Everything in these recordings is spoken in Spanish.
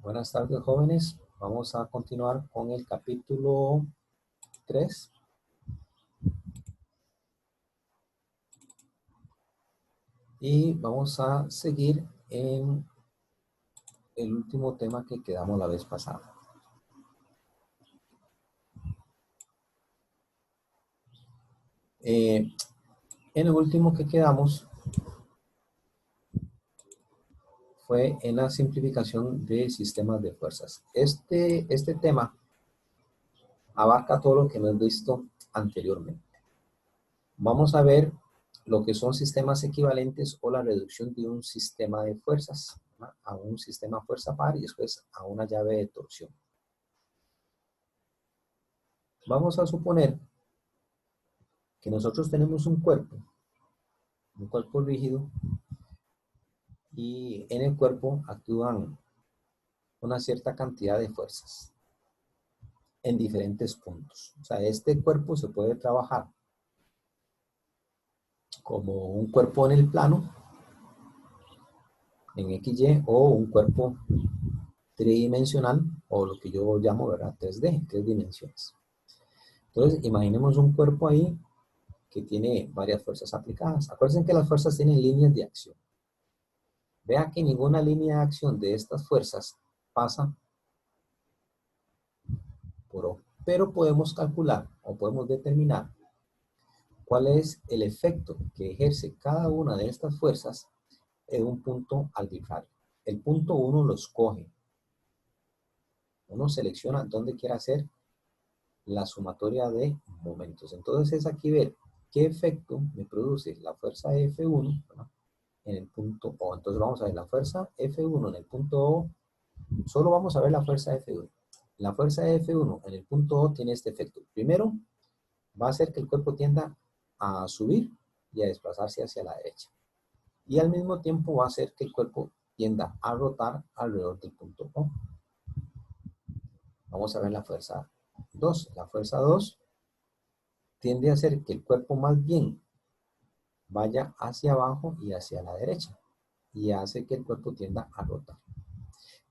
Buenas tardes, jóvenes. Vamos a continuar con el capítulo 3 y vamos a seguir en el último tema que quedamos la vez pasada. En el último que quedamos fue en la simplificación de sistemas de fuerzas. Este tema abarca todo lo que hemos visto anteriormente. Vamos a ver lo que son sistemas equivalentes o la reducción de un sistema de fuerzas, ¿no?, a un sistema fuerza par y después a una llave de torsión. Vamos a suponer que nosotros tenemos un cuerpo rígido, y en el cuerpo actúan una cierta cantidad de fuerzas en diferentes puntos. O sea, este cuerpo se puede trabajar como un cuerpo en el plano, en XY, o un cuerpo tridimensional, o lo que yo llamo, ¿verdad?, 3D, 3 dimensiones. Entonces, imaginemos un cuerpo ahí que tiene varias fuerzas aplicadas. Acuérdense que las fuerzas tienen líneas de acción. Vea que ninguna línea de acción de estas fuerzas pasa por O. Pero podemos calcular o podemos determinar cuál es el efecto que ejerce cada una de estas fuerzas en un punto arbitrario. El punto uno lo escoge. Uno selecciona dónde quiere hacer la sumatoria de momentos. Entonces es aquí ver qué efecto me produce la fuerza F1, ¿verdad?, en el punto O. Entonces vamos a ver la fuerza F1 en el punto O. Solo vamos a ver la fuerza F1. La fuerza F1 en el punto O tiene este efecto. Primero, va a hacer que el cuerpo tienda a subir y a desplazarse hacia la derecha. Y al mismo tiempo va a hacer que el cuerpo tienda a rotar alrededor del punto O. Vamos a ver la fuerza 2. La fuerza 2 tiende a hacer que el cuerpo más bien vaya hacia abajo y hacia la derecha. Y hace que el cuerpo tienda a rotar.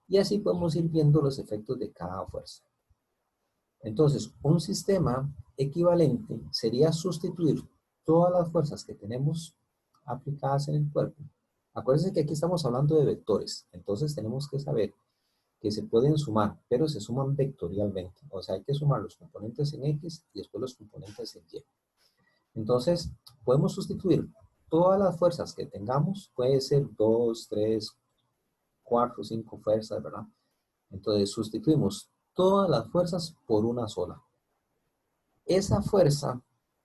Y así podemos ir viendo los efectos de cada fuerza. Entonces, un sistema equivalente sería sustituir todas las fuerzas que tenemos aplicadas en el cuerpo. Acuérdense que aquí estamos hablando de vectores. Entonces tenemos que saber que se pueden sumar, pero se suman vectorialmente. O sea, hay que sumar los componentes en X y después los componentes en Y. Entonces, podemos sustituir todas las fuerzas que tengamos. Puede ser 2, 3, 4, 5 fuerzas, ¿verdad? Entonces, sustituimos todas las fuerzas por una sola. Esa fuerza,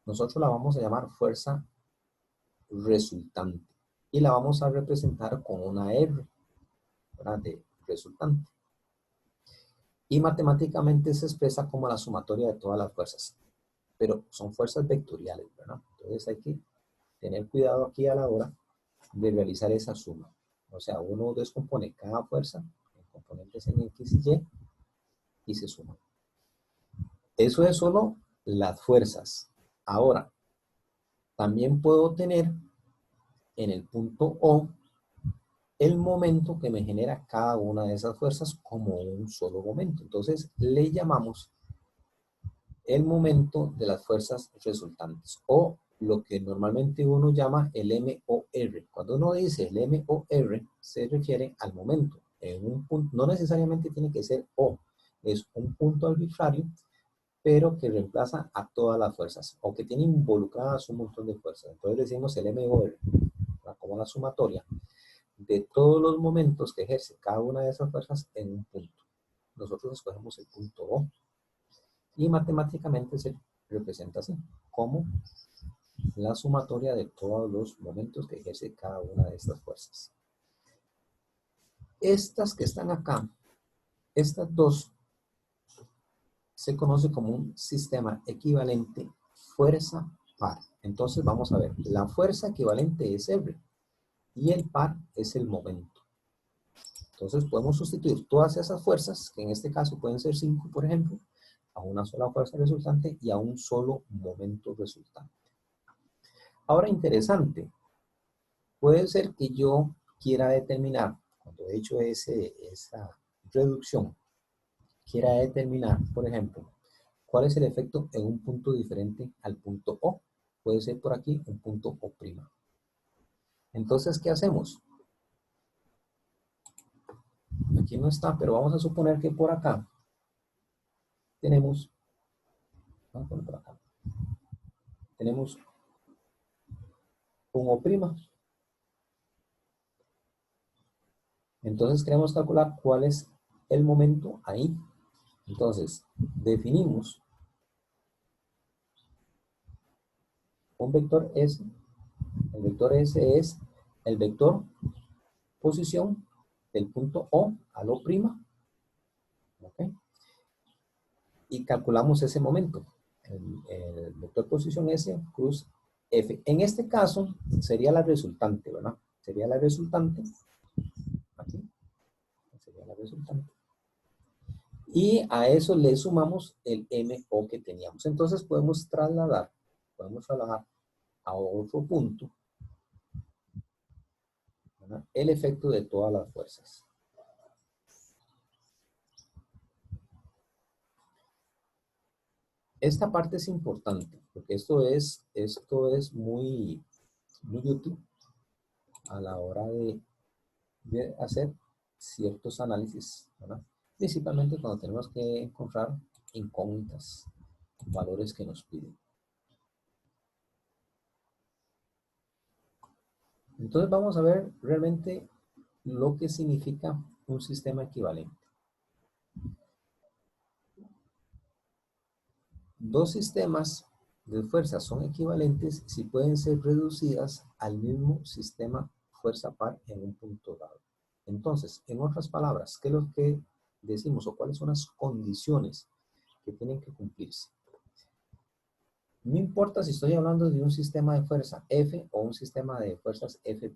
nosotros la vamos a llamar fuerza resultante. Y la vamos a representar con una R, ¿verdad?, de resultante. Y matemáticamente se expresa como la sumatoria de todas las fuerzas. Pero son fuerzas vectoriales, ¿verdad? Entonces hay que tener cuidado aquí a la hora de realizar esa suma. O sea, uno descompone cada fuerza en componentes en X y Y se suma. Eso es solo las fuerzas. Ahora, también puedo tener en el punto O el momento que me genera cada una de esas fuerzas como un solo momento. Entonces le llamamos el momento de las fuerzas resultantes, o lo que normalmente uno llama el MOR. Cuando uno dice el MOR, se refiere al momento. En un punto, no necesariamente tiene que ser O, es un punto arbitrario, pero que reemplaza a todas las fuerzas, o que tiene involucradas un montón de fuerzas. Entonces decimos el MOR, como la sumatoria de todos los momentos que ejerce cada una de esas fuerzas en un punto. Nosotros escogemos el punto O. Y matemáticamente se representa así, como la sumatoria de todos los momentos que ejerce cada una de estas fuerzas. Estas que están acá, estas dos, se conoce como un sistema equivalente fuerza par. Entonces vamos a ver, la fuerza equivalente es R y el par es el momento. Entonces podemos sustituir todas esas fuerzas, que en este caso pueden ser 5, por ejemplo, a una sola fuerza resultante y a un solo momento resultante. Ahora, interesante, puede ser que yo quiera determinar, cuando he hecho esa reducción quiera determinar, por ejemplo, cuál es el efecto en un punto diferente al punto O. Puede ser por aquí un punto O'. Entonces, ¿qué hacemos? Aquí no está, pero vamos a suponer que por acá tenemos, vamos a poner por acá, tenemos un O'. Entonces queremos calcular cuál es el momento ahí. Entonces, definimos un vector S. El vector S es el vector posición del punto O al O'. ¿Ok? Y calculamos ese momento. El vector posición S cruz F. En este caso sería la resultante, ¿verdad? Sería la resultante. Aquí. Sería la resultante. Y a eso le sumamos el MO que teníamos. Entonces podemos trasladar a otro punto, ¿verdad?, el efecto de todas las fuerzas. Esta parte es importante, porque esto es muy útil a la hora de hacer ciertos análisis, ¿verdad? Principalmente cuando tenemos que encontrar incógnitas, valores que nos piden. Entonces vamos a ver realmente lo que significa un sistema equivalente. Dos sistemas de fuerzas son equivalentes si pueden ser reducidas al mismo sistema fuerza par en un punto dado. Entonces, en otras palabras, ¿qué es lo que decimos o cuáles son las condiciones que tienen que cumplirse? No importa si estoy hablando de un sistema de fuerza F o un sistema de fuerzas F',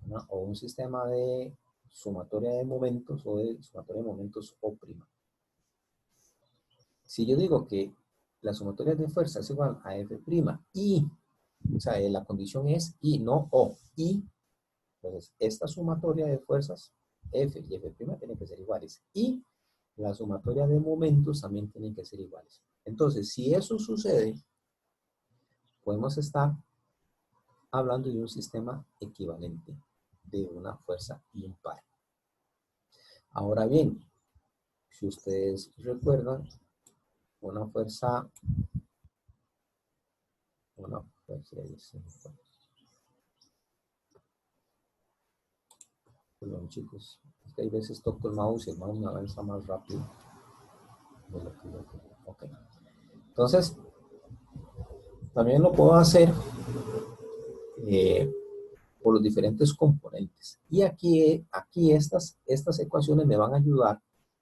¿no?, o un sistema de sumatoria de momentos o de sumatoria de momentos O'. Si yo digo que la sumatoria de fuerza es igual a F' y, o sea, la condición es y, no O, y, entonces esta sumatoria de fuerzas F y F' tienen que ser iguales y la sumatoria de momentos también tienen que ser iguales. Entonces, si eso sucede, podemos estar hablando de un sistema equivalente de una fuerza impar. Ahora bien, si ustedes recuerdan, una fuerza, perdón, chicos, es que hay veces toco el mouse y el mouse me avanza más rápido de lo que yo quería. Ok. Entonces, también lo puedo hacer por los diferentes componentes. Y aquí estas ecuaciones me van a ayudar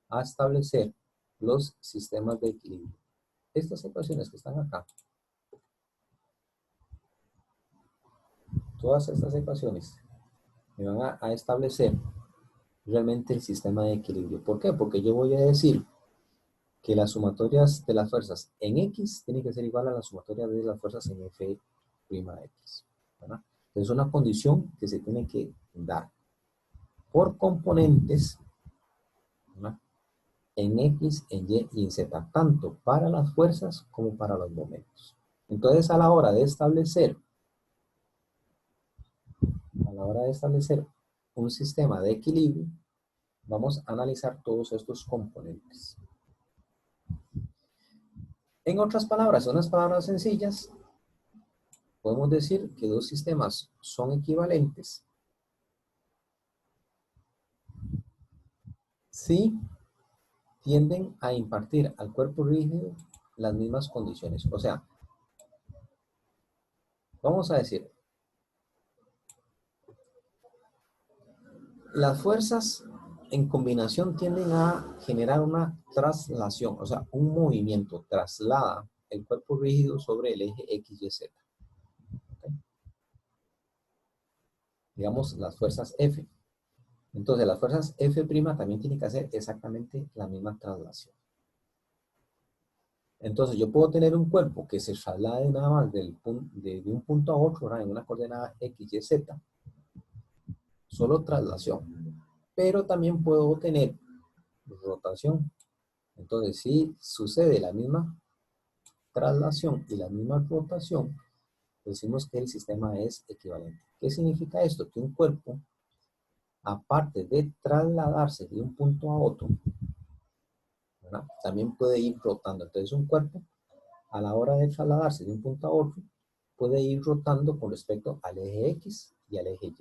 a establecer los sistemas de equilibrio. Estas ecuaciones que están acá, todas estas ecuaciones me van a establecer realmente el sistema de equilibrio. ¿Por qué? Porque yo voy a decir que las sumatorias de las fuerzas en X tienen que ser igual a la sumatoria de las fuerzas en F', X, ¿verdad? Es una condición que se tiene que dar por componentes, ¿verdad?, en X, en Y y en Z, tanto para las fuerzas como para los momentos. Entonces, a la hora de establecer un sistema de equilibrio, vamos a analizar todos estos componentes. En otras palabras, unas palabras sencillas, podemos decir que dos sistemas son equivalentes si tienden a impartir al cuerpo rígido las mismas condiciones. O sea, vamos a decir, las fuerzas en combinación tienden a generar una traslación, o sea, un movimiento traslada el cuerpo rígido sobre el eje X, Y, Z. ¿Okay? Digamos, las fuerzas F. Entonces, las fuerzas F' también tienen que hacer exactamente la misma traslación. Entonces, yo puedo tener un cuerpo que se traslade nada más de un punto a otro, ¿verdad?, en una coordenada X, Y, Z. Solo traslación. pero también puedo tener rotación. Entonces, si sucede la misma traslación y la misma rotación, decimos que el sistema es equivalente. ¿Qué significa esto? Que un cuerpo, aparte de trasladarse de un punto a otro, ¿verdad?, también puede ir rotando. Entonces, un cuerpo, a la hora de trasladarse de un punto a otro, puede ir rotando con respecto al eje X y al eje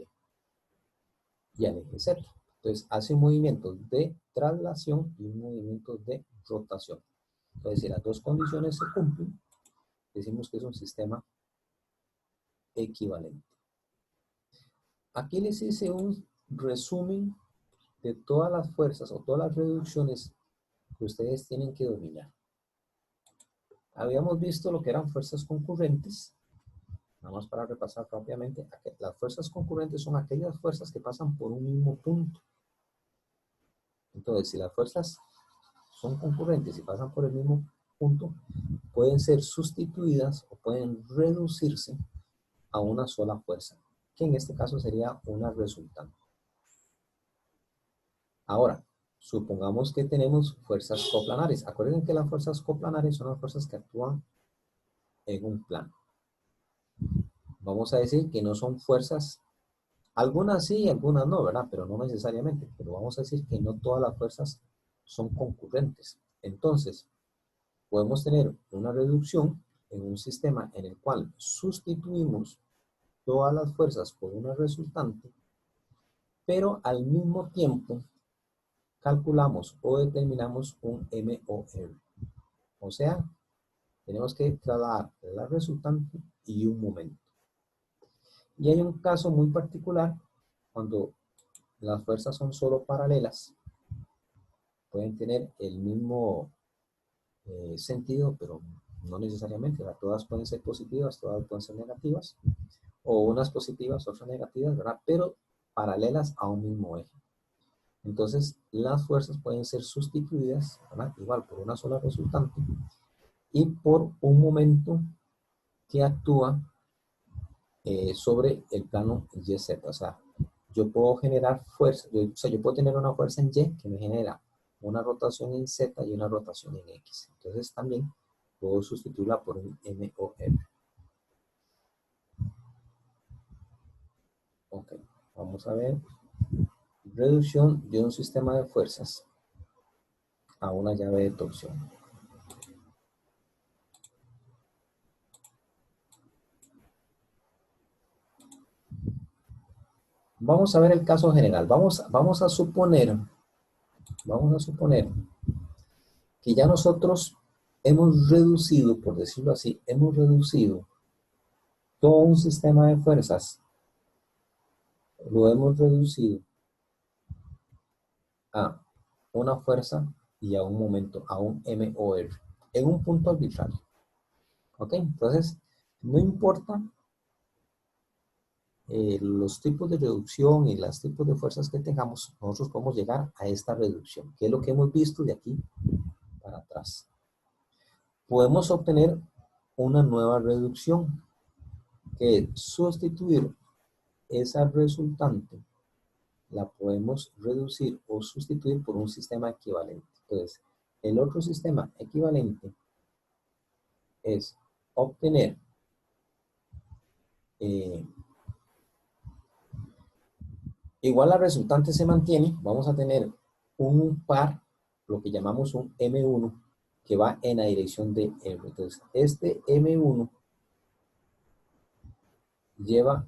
Y al eje Z. Entonces, hace un movimiento de traslación y un movimiento de rotación. Entonces, si las dos condiciones se cumplen, decimos que es un sistema equivalente. Aquí les hice un resumen de todas las fuerzas o todas las reducciones que ustedes tienen que dominar. Habíamos visto lo que eran fuerzas concurrentes. Nada más para repasar rápidamente. Las fuerzas concurrentes son aquellas fuerzas que pasan por un mismo punto. Entonces, si las fuerzas son concurrentes y pasan por el mismo punto, pueden ser sustituidas o pueden reducirse a una sola fuerza, que en este caso sería una resultante. Ahora, supongamos que tenemos fuerzas coplanares. Acuérdense que las fuerzas coplanares son las fuerzas que actúan en un plano. Vamos a decir que no son fuerzas, algunas sí, algunas no, ¿verdad? Pero no necesariamente. Pero vamos a decir que no todas las fuerzas son concurrentes. Entonces, podemos tener una reducción en un sistema en el cual sustituimos todas las fuerzas por una resultante, pero al mismo tiempo calculamos o determinamos un MOR. O sea, tenemos que trasladar la resultante y un momento. Y hay un caso muy particular cuando las fuerzas son solo paralelas. Pueden tener el mismo sentido, pero no necesariamente. Todas pueden ser positivas, todas pueden ser negativas, o unas positivas, otras negativas, ¿verdad? Pero paralelas a un mismo eje. Entonces, las fuerzas pueden ser sustituidas, ¿verdad?, igual por una sola resultante y por un momento que actúa sobre el plano YZ. O sea, yo puedo generar fuerza, yo puedo tener una fuerza en Y que me genera una rotación en Z y una rotación en X. Entonces, también puedo sustituirla por un MOR. Ok, vamos a ver. Reducción de un sistema de fuerzas a una llave de torsión. Vamos a ver el caso general. Vamos a suponer que ya nosotros hemos reducido, por decirlo así, hemos reducido todo un sistema de fuerzas. Lo hemos reducido a una fuerza y a un momento, a un MOR, en un punto arbitrario. ¿Ok? Entonces, no importa los tipos de reducción y los tipos de fuerzas que tengamos, nosotros podemos llegar a esta reducción, que es lo que hemos visto de aquí para atrás. Podemos obtener una nueva reducción, que es sustituir esa resultante, la podemos reducir o sustituir por un sistema equivalente. Entonces, el otro sistema equivalente es obtener igual la resultante se mantiene, vamos a tener un par, lo que llamamos un M1, que va en la dirección de R. Entonces, este M1 lleva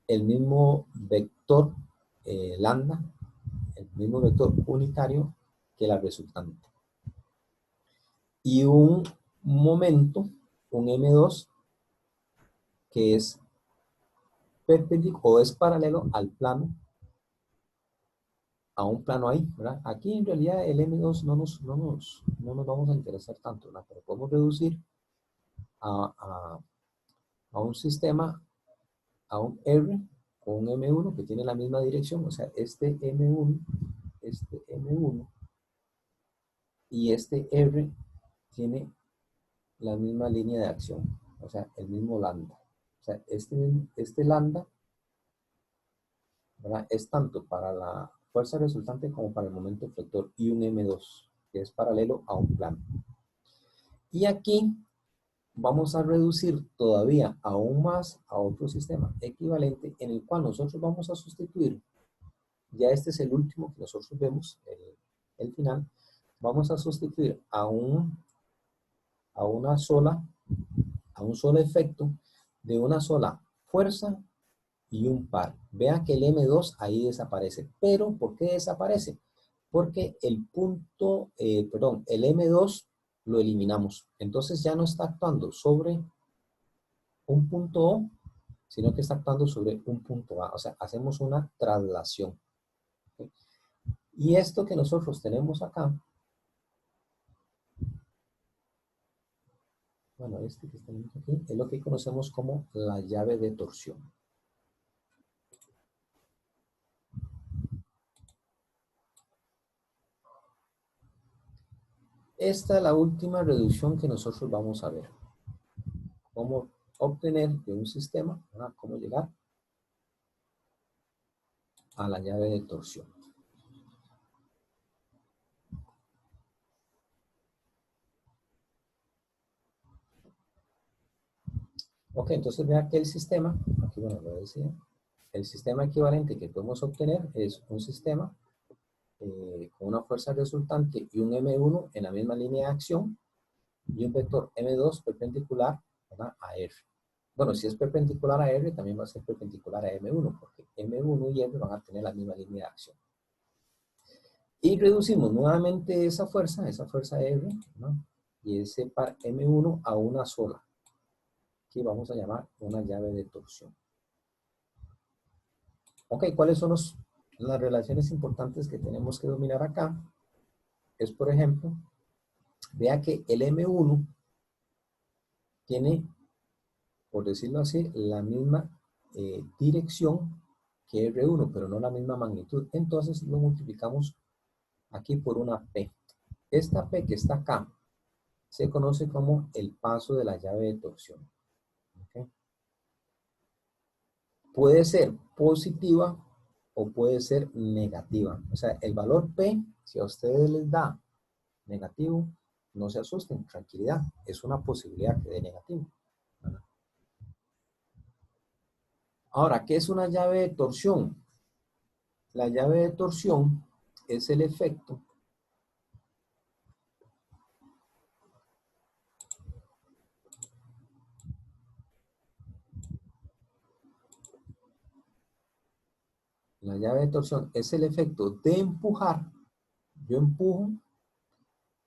el mismo vector lambda, el mismo vector unitario que la resultante. Y un momento, un M2, que es perpendicular o es paralelo al plano, a un plano ahí, ¿verdad? Aquí en realidad el M2 no nos vamos a interesar tanto, ¿verdad? Pero podemos reducir a un sistema, a un R con un M1 que tiene la misma dirección, o sea, este M1 y este R tiene la misma línea de acción, o sea, el mismo lambda. O sea, este lambda ¿verdad? Es tanto para la fuerza resultante como para el momento flector y un M2, que es paralelo a un plano. Y aquí vamos a reducir todavía aún más a otro sistema equivalente en el cual nosotros vamos a sustituir, ya este es el último que nosotros vemos, el final, vamos a sustituir a un solo efecto de una sola fuerza y un par. Vean que el M2 ahí desaparece. ¿Pero por qué desaparece? Porque el el M2 lo eliminamos. Entonces ya no está actuando sobre un punto O, sino que está actuando sobre un punto A. O sea, hacemos una traslación. ¿Okay? Y esto que nosotros tenemos acá, bueno, este que tenemos aquí, es lo que conocemos como la llave de torsión. Esta es la última reducción que nosotros vamos a ver. Cómo obtener de un sistema, ¿verdad? Cómo llegar a la llave de torsión. Ok, entonces vea que el sistema, aquí bueno, lo decía, el sistema equivalente que podemos obtener es un sistema con una fuerza resultante y un M1 en la misma línea de acción y un vector M2 perpendicular, ¿verdad?, a R. Bueno, si es perpendicular a R, también va a ser perpendicular a M1, porque M1 y R van a tener la misma línea de acción. Y reducimos nuevamente esa fuerza R, ¿no?, y ese par M1 a una sola, que vamos a llamar una llave de torsión. Ok, ¿cuáles son las relaciones importantes que tenemos que dominar acá? Es, por ejemplo, vea que el M1 tiene, por decirlo así, la misma dirección que R1, pero no la misma magnitud. Entonces lo multiplicamos aquí por una P. Esta P que está acá se conoce como el paso de la llave de torsión. ¿Okay? Puede ser positiva o puede ser negativa. O sea, el valor P, si a ustedes les da negativo, no se asusten, tranquilidad, es una posibilidad que dé negativo. Ahora, ¿qué es una llave de torsión? La llave de torsión es el efecto la llave de torsión es el efecto de empujar. Yo empujo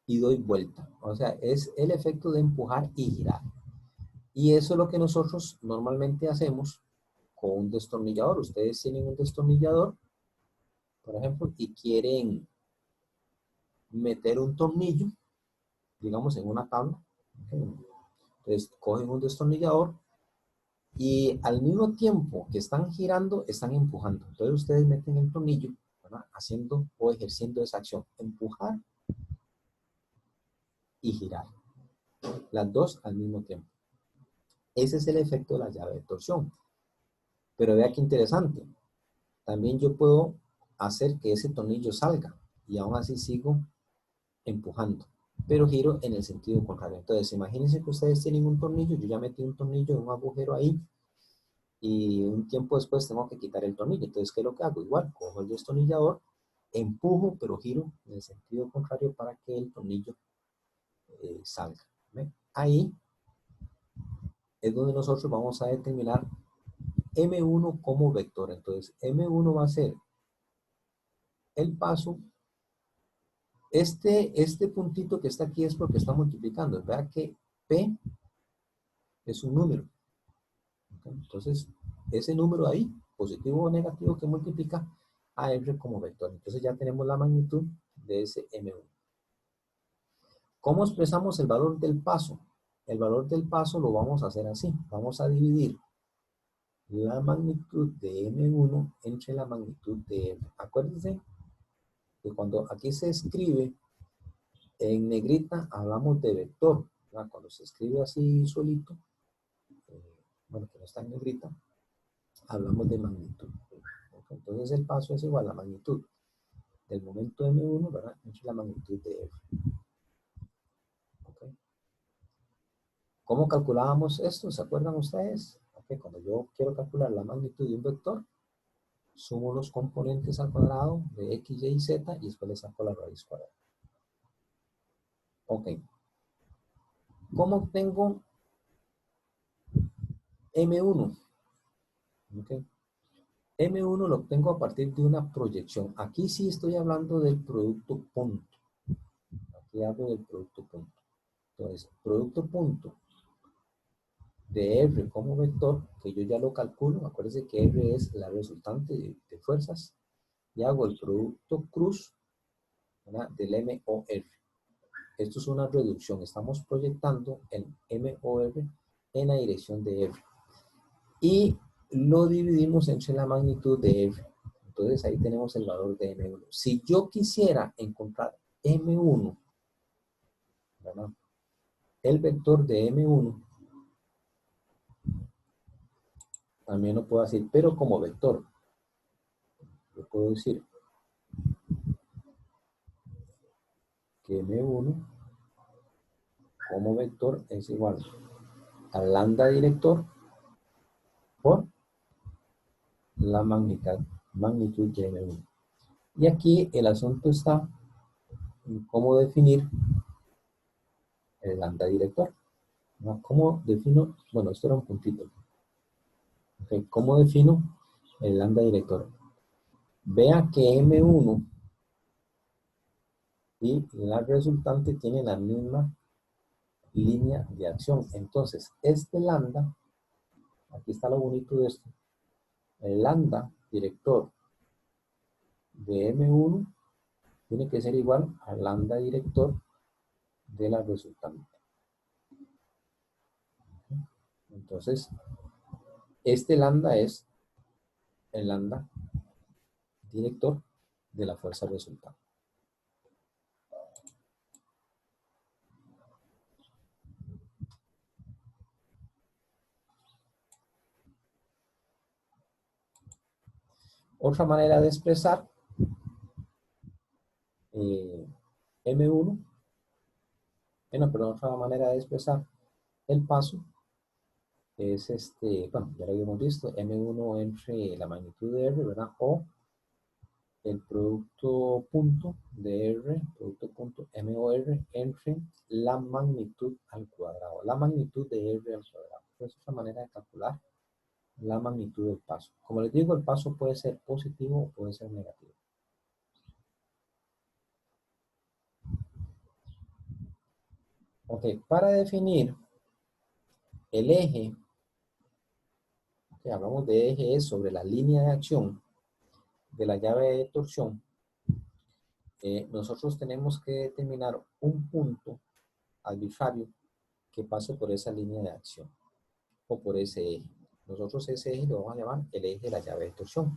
y doy vuelta. O sea, es el efecto de empujar y girar. Y eso es lo que nosotros normalmente hacemos con un destornillador. Ustedes tienen un destornillador, por ejemplo, y quieren meter un tornillo, digamos, en una tabla. Entonces, cogen un destornillador y al mismo tiempo que están girando, están empujando. Entonces, ustedes meten el tornillo, ¿verdad?, haciendo o ejerciendo esa acción. Empujar y girar. Las dos al mismo tiempo. Ese es el efecto de la llave de torsión. Pero vea qué interesante. También yo puedo hacer que ese tornillo salga y aún así sigo empujando, pero giro en el sentido contrario. Entonces, imagínense que ustedes tienen un tornillo, yo ya metí un tornillo en un agujero ahí y un tiempo después tengo que quitar el tornillo. Entonces, ¿qué es lo que hago? Igual, cojo el destornillador, empujo, pero giro en el sentido contrario para que el tornillo salga. ¿Ven? Ahí es donde nosotros vamos a determinar M1 como vector. Entonces, M1 va a ser el paso. Este puntito que está aquí es porque está multiplicando. Vea que P es un número. ¿Okay? Entonces, ese número ahí, positivo o negativo, que multiplica a R como vector. Entonces ya tenemos la magnitud de ese M1. ¿Cómo expresamos el valor del paso? El valor del paso lo vamos a hacer así. Vamos a dividir la magnitud de M1 entre la magnitud de R. Acuérdense que cuando aquí se escribe en negrita, hablamos de vector, ¿verdad? Cuando se escribe así solito, bueno, que no está en negrita, hablamos de magnitud. Entonces el paso es igual a la magnitud del momento M1, ¿verdad? Entre la magnitud de F. ¿Okay? ¿Cómo calculábamos esto? ¿Se acuerdan ustedes? Okay, cuando yo quiero calcular la magnitud de un vector, sumo los componentes al cuadrado de x, y, z y después le saco la raíz cuadrada. Ok. ¿Cómo obtengo M1? Okay. M1 lo obtengo a partir de una proyección. Aquí sí estoy hablando del producto punto. Aquí hablo del producto punto. Entonces, producto punto de R como vector, que yo ya lo calculo. Acuérdense que R es la resultante de fuerzas. Y hago el producto cruz, ¿verdad?, del MOR. Esto es una reducción. Estamos proyectando el MOR en la dirección de R. Y lo dividimos entre la magnitud de R. Entonces ahí tenemos el valor de M1. Si yo quisiera encontrar M1, ¿verdad?, el vector de M1, también lo puedo decir, pero como vector. Yo puedo decir que M1 como vector es igual a lambda director por la magnitud de M1. Y aquí el asunto está en cómo definir el lambda director, ¿no? ¿Cómo defino? Bueno, esto era un puntito. Okay. ¿Cómo defino el lambda director? Vea que M1 y la resultante tienen la misma línea de acción. Entonces, este lambda, aquí está lo bonito de esto, el lambda director de M1 tiene que ser igual al lambda director de la resultante. Entonces, este lambda es el lambda director de la fuerza resultante. Otra manera de expresar M1, otra manera de expresar el paso es bueno, ya lo habíamos visto, M1 entre la magnitud de R, ¿verdad? O el producto punto de R, producto punto MOR entre la magnitud al cuadrado. La magnitud de R al cuadrado. Esa es otra manera de calcular la magnitud del paso. Como les digo, el paso puede ser positivo o puede ser negativo. Ok, para definir el eje, hablamos de eje es sobre la línea de acción de la llave de torsión, nosotros tenemos que determinar un punto arbitrario que pase por esa línea de acción o por ese eje. Nosotros ese eje lo vamos a llamar el eje de la llave de torsión.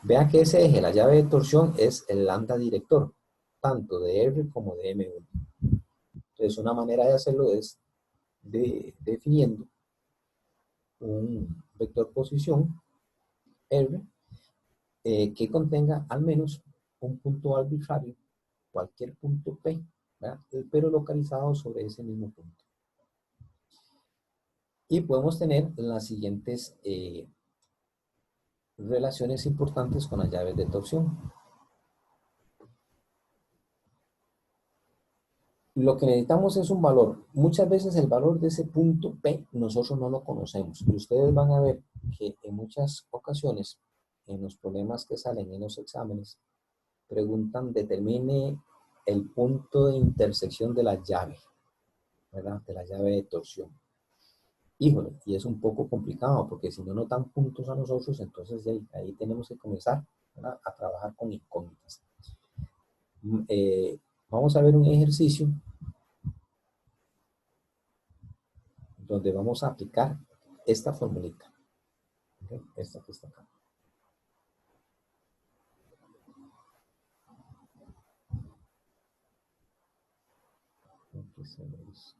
Vean que ese eje, la llave de torsión, es el lambda director, tanto de R como de M1. Entonces, una manera de hacerlo es definiendo un vector posición R que contenga al menos un punto arbitrario, cualquier punto P, ¿verdad?, pero localizado sobre ese mismo punto. Y podemos tener las siguientes relaciones importantes con las llaves de torsión. Lo que necesitamos es un valor. Muchas veces el valor de ese punto P nosotros no lo conocemos. Y ustedes van a ver que en muchas ocasiones, en los problemas que salen en los exámenes, preguntan, determine el punto de intersección de la llave, ¿verdad?, de la llave de torsión. Híjole, y es un poco complicado, porque si no nos dan puntos a nosotros, entonces ahí tenemos que comenzar, ¿verdad?, a trabajar con incógnitas. Vamos a ver un ejercicio donde vamos a aplicar esta formulita. ¿Okay? Esta que está acá. Empecemos.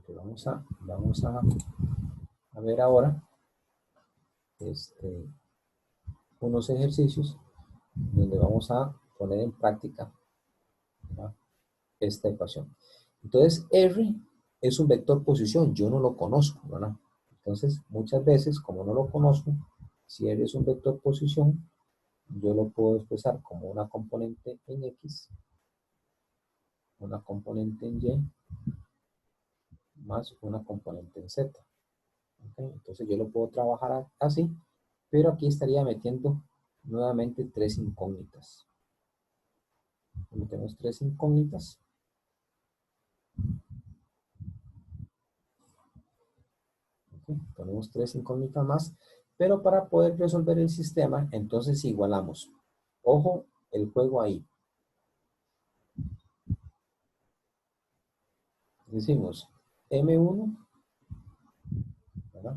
Ok, vamos a ver ahora unos ejercicios donde vamos a poner en práctica, ¿verdad?, esta ecuación. Entonces, R es un vector posición, yo no lo conozco, ¿verdad? Entonces, muchas veces, como no lo conozco, si R es un vector posición, yo lo puedo expresar como una componente en X, una componente en Y, más una componente en Z. ¿Okay? Entonces, yo lo puedo trabajar así, pero aquí estaría metiendo nuevamente tres incógnitas. Metemos tres incógnitas. ¿Okay? Ponemos tres incógnitas más, pero para poder resolver el sistema, entonces igualamos. Ojo, el juego ahí. Decimos M1, ¿verdad?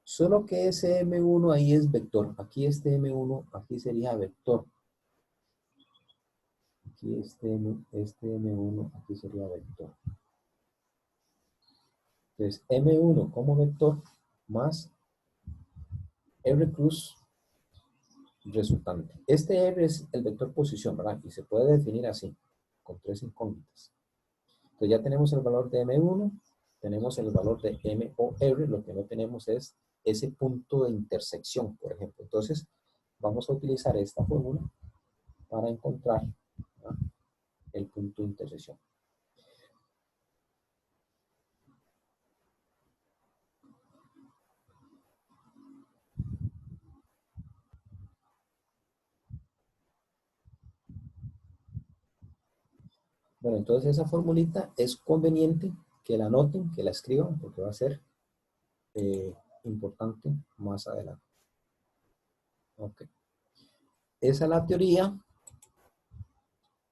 Solo que ese M1 ahí es vector. Aquí este M1, aquí sería vector. Aquí este M1, aquí sería vector. Entonces, M1 como vector más R cruz resultante. Este R es el vector posición, ¿verdad? Y se puede definir así, con tres incógnitas. Entonces ya tenemos el valor de M1, tenemos el valor de MOR, lo que no tenemos es ese punto de intersección, por ejemplo. Entonces, vamos a utilizar esta fórmula para encontrar, ¿verdad?, el punto de intersección. Bueno, entonces esa formulita es conveniente que la anoten, que la escriban, porque va a ser importante más adelante. Ok. Esa es la teoría,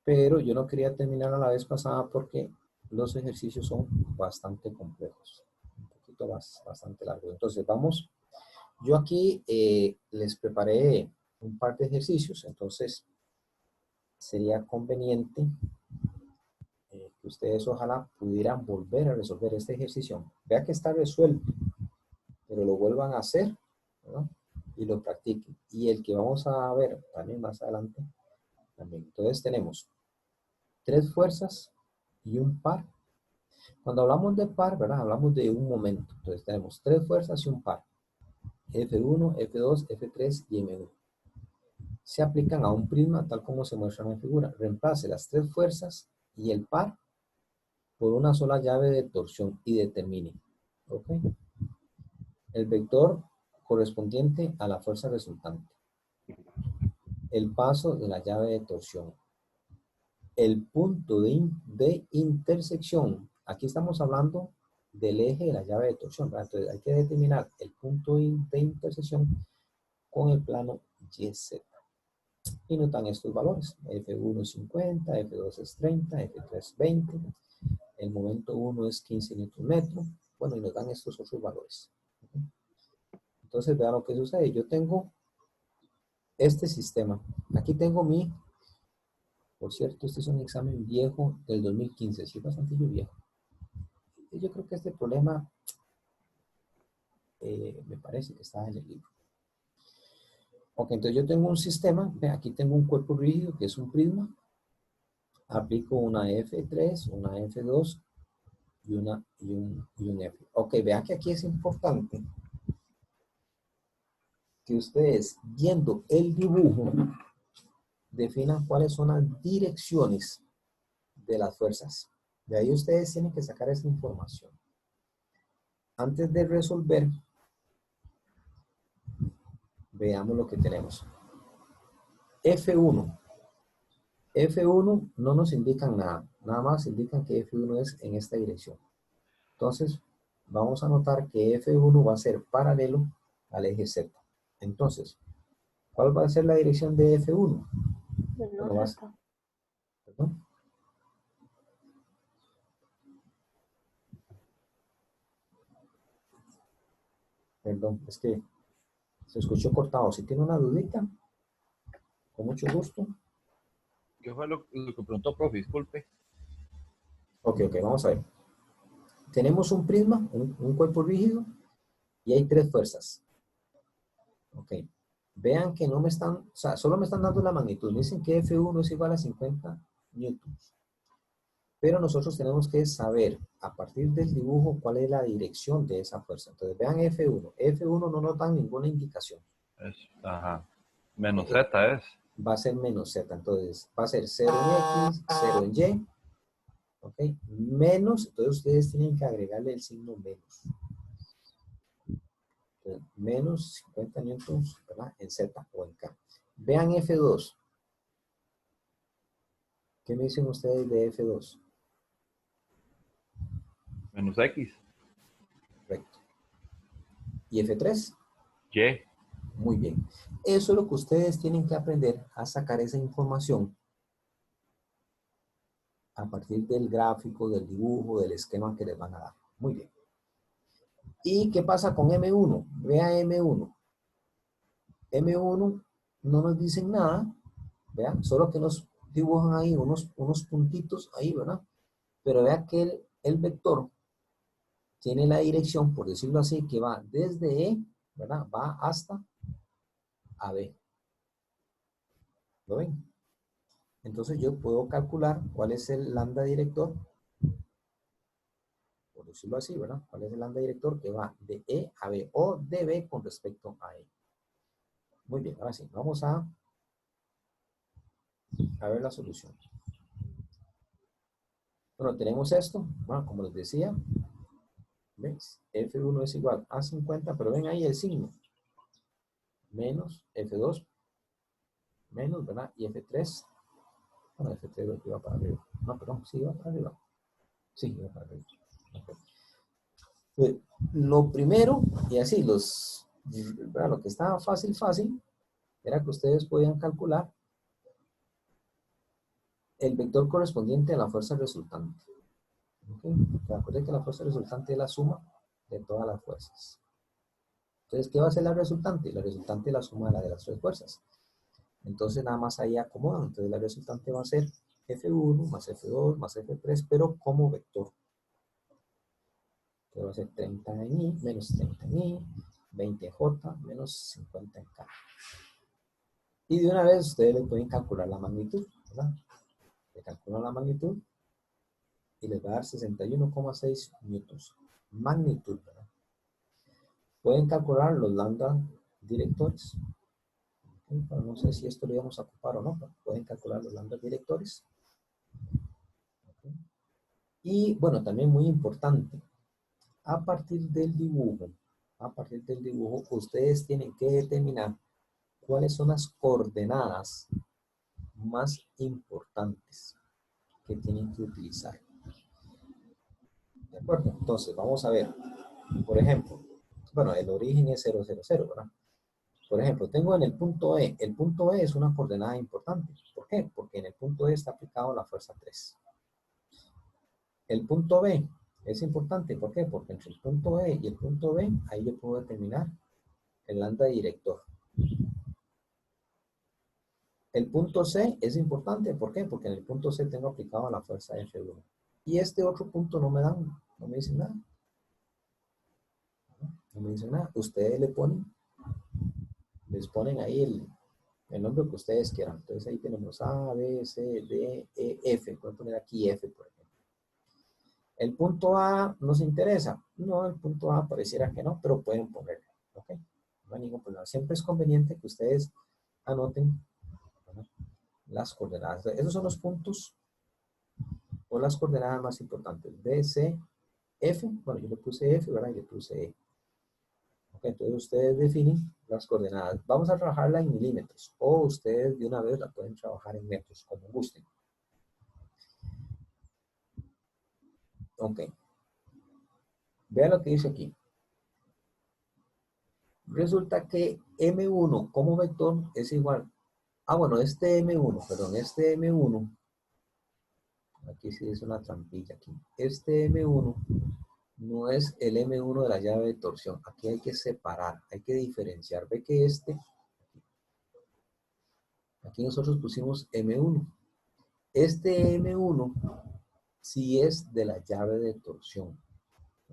pero yo no quería terminar a la vez pasada porque los ejercicios son bastante complejos, un poquito bastante largos. Entonces vamos, yo aquí les preparé un par de ejercicios, entonces sería conveniente que ustedes ojalá pudieran volver a resolver este ejercicio. Vea que está resuelto, pero lo vuelvan a hacer, ¿no?, y lo practiquen. Y el que vamos a ver también más adelante, también. Entonces tenemos tres fuerzas y un par. Cuando hablamos de par, ¿verdad?, hablamos de un momento. Entonces tenemos tres fuerzas y un par. F1, F2, F3 y M1. Se aplican a un prisma tal como se muestra en la figura. Reemplace las tres fuerzas y el par por una sola llave de torsión y determine, ¿ok?, el vector correspondiente a la fuerza resultante, el paso de la llave de torsión, el punto de intersección. Aquí estamos hablando del eje de la llave de torsión, ¿verdad? Entonces hay que determinar el punto de intersección con el plano YZ. Y nos dan estos valores. F1 es 50, F2 es 30, F3 es 20. El momento 1 es 15 Nm. Bueno, y nos dan estos otros valores. Entonces vean lo que sucede. Yo tengo este sistema. Aquí tengo por cierto, este es un examen viejo del 2015. Sí, bastante viejo. Yo creo que este problema me parece que está en el libro. Ok, entonces yo tengo un sistema. Aquí tengo un cuerpo rígido que es un prisma. Aplico una F3, una F2 y un F. Ok, vean que aquí es importante que ustedes, viendo el dibujo, definan cuáles son las direcciones de las fuerzas. De ahí ustedes tienen que sacar esa información. Antes de resolver, veamos lo que tenemos. F1. F1 no nos indican nada. Nada más indican que F1 es en esta dirección. Entonces, vamos a notar que F1 va a ser paralelo al eje Z. Entonces, ¿cuál va a ser la dirección de F1? Bueno, ¿perdón? Perdón, es que se escuchó cortado. Si tiene una dudita, con mucho gusto. ¿Qué fue lo que preguntó, profe? Disculpe. Ok, vamos a ver. tenemos un prisma, un cuerpo rígido, y hay tres fuerzas. Ok. Vean que no me están, o sea, solo me están dando la magnitud. Me dicen que F1 es igual a 50 newtons. Pero nosotros tenemos que saber, a partir del dibujo, cuál es la dirección de esa fuerza. Entonces, vean F1. F1 no nos dan ninguna indicación. Ajá. Menos Z es. Va a ser menos Z. Entonces, va a ser 0 en X, 0 en Y. ¿Ok? Menos, entonces ustedes tienen que agregarle el signo menos. Entonces, menos 50 newtons, ¿verdad? En Z o en K. Vean F2. ¿Qué me dicen ustedes de F2? Menos X. Correcto. ¿Y F3? Y. Muy bien. Eso es lo que ustedes tienen que aprender a sacar esa información a partir del gráfico, del dibujo, del esquema que les van a dar. Muy bien. ¿Y qué pasa con M1? Vea M1. M1 no nos dicen nada, vean, solo que nos dibujan ahí unos puntitos ahí, ¿verdad? Pero vea que el vector tiene la dirección, por decirlo así, que va desde E, ¿verdad? Va hasta AB. ¿Lo ven? Entonces yo puedo calcular cuál es el lambda director, por decirlo así, ¿verdad? ¿Cuál es el lambda director que va de E a B o de B con respecto a E? Muy bien, ahora sí, vamos a ver la solución. Bueno, tenemos esto, bueno, como les decía, ¿ves? F1 es igual a 50, pero ven ahí el signo. Menos F2, menos, ¿verdad? Y F3, bueno, F3 iba para arriba. No, perdón, sí, iba para arriba. Sí, iba para arriba. Okay. Pues, lo primero, y así, lo que estaba fácil, era que ustedes podían calcular el vector correspondiente a la fuerza resultante. ¿Okay? Recuerden que la fuerza resultante es la suma de todas las fuerzas. Entonces, ¿qué va a ser la resultante? La resultante es la suma de las tres fuerzas. Entonces, nada más ahí acomodan. Entonces, la resultante va a ser F1 más F2 más F3, pero como vector. Entonces, va a ser 30 en I, menos 30 en I, 20 en J, menos 50 en K. Y de una vez ustedes le pueden calcular la magnitud, ¿verdad? Le calculan la magnitud y les va a dar 61,6 newtons. Magnitud, ¿verdad? Pueden calcular los lambda directores. Pero no sé si esto lo íbamos a ocupar o no, pero pueden calcular los lambda directores. Y bueno, también muy importante, a partir del dibujo, ustedes tienen que determinar cuáles son las coordenadas más importantes que tienen que utilizar. ¿De acuerdo? Entonces, vamos a ver. Por ejemplo, bueno, el origen es 0, 0, 0, ¿verdad? Por ejemplo, tengo en el punto E. El punto E es una coordenada importante. ¿Por qué? Porque en el punto E está aplicado la fuerza 3. El punto B es importante. ¿Por qué? Porque entre el punto E y el punto B, ahí yo puedo determinar el lambda director. El punto C es importante. ¿Por qué? Porque en el punto C tengo aplicado la fuerza F1. Y este otro punto no me dan, no me dicen nada. No me dicen nada. Ustedes les ponen ahí el nombre que ustedes quieran. Entonces ahí tenemos A, B, C, D, E, F. Pueden poner aquí F, por ejemplo. ¿El punto A nos interesa? No, el punto A pareciera que no, pero pueden ponerlo. ¿Ok? No hay ningún problema. Siempre es conveniente que ustedes anoten, ¿verdad?, las coordenadas. Esos son los puntos o las coordenadas más importantes. B, C, F. Bueno, yo le puse F, ¿verdad? Y le puse E. Ok, entonces ustedes definen las coordenadas. Vamos a trabajarla en milímetros o ustedes de una vez la pueden trabajar en metros, como gusten. Ok. Vean lo que dice aquí. Resulta que M1 como vector es igual. Bueno, este M1, aquí sí es una trampilla aquí. Este M1 no es el M1 de la llave de torsión. Aquí hay que separar, hay que diferenciar. Ve que aquí nosotros pusimos M1. Este M1 sí es de la llave de torsión.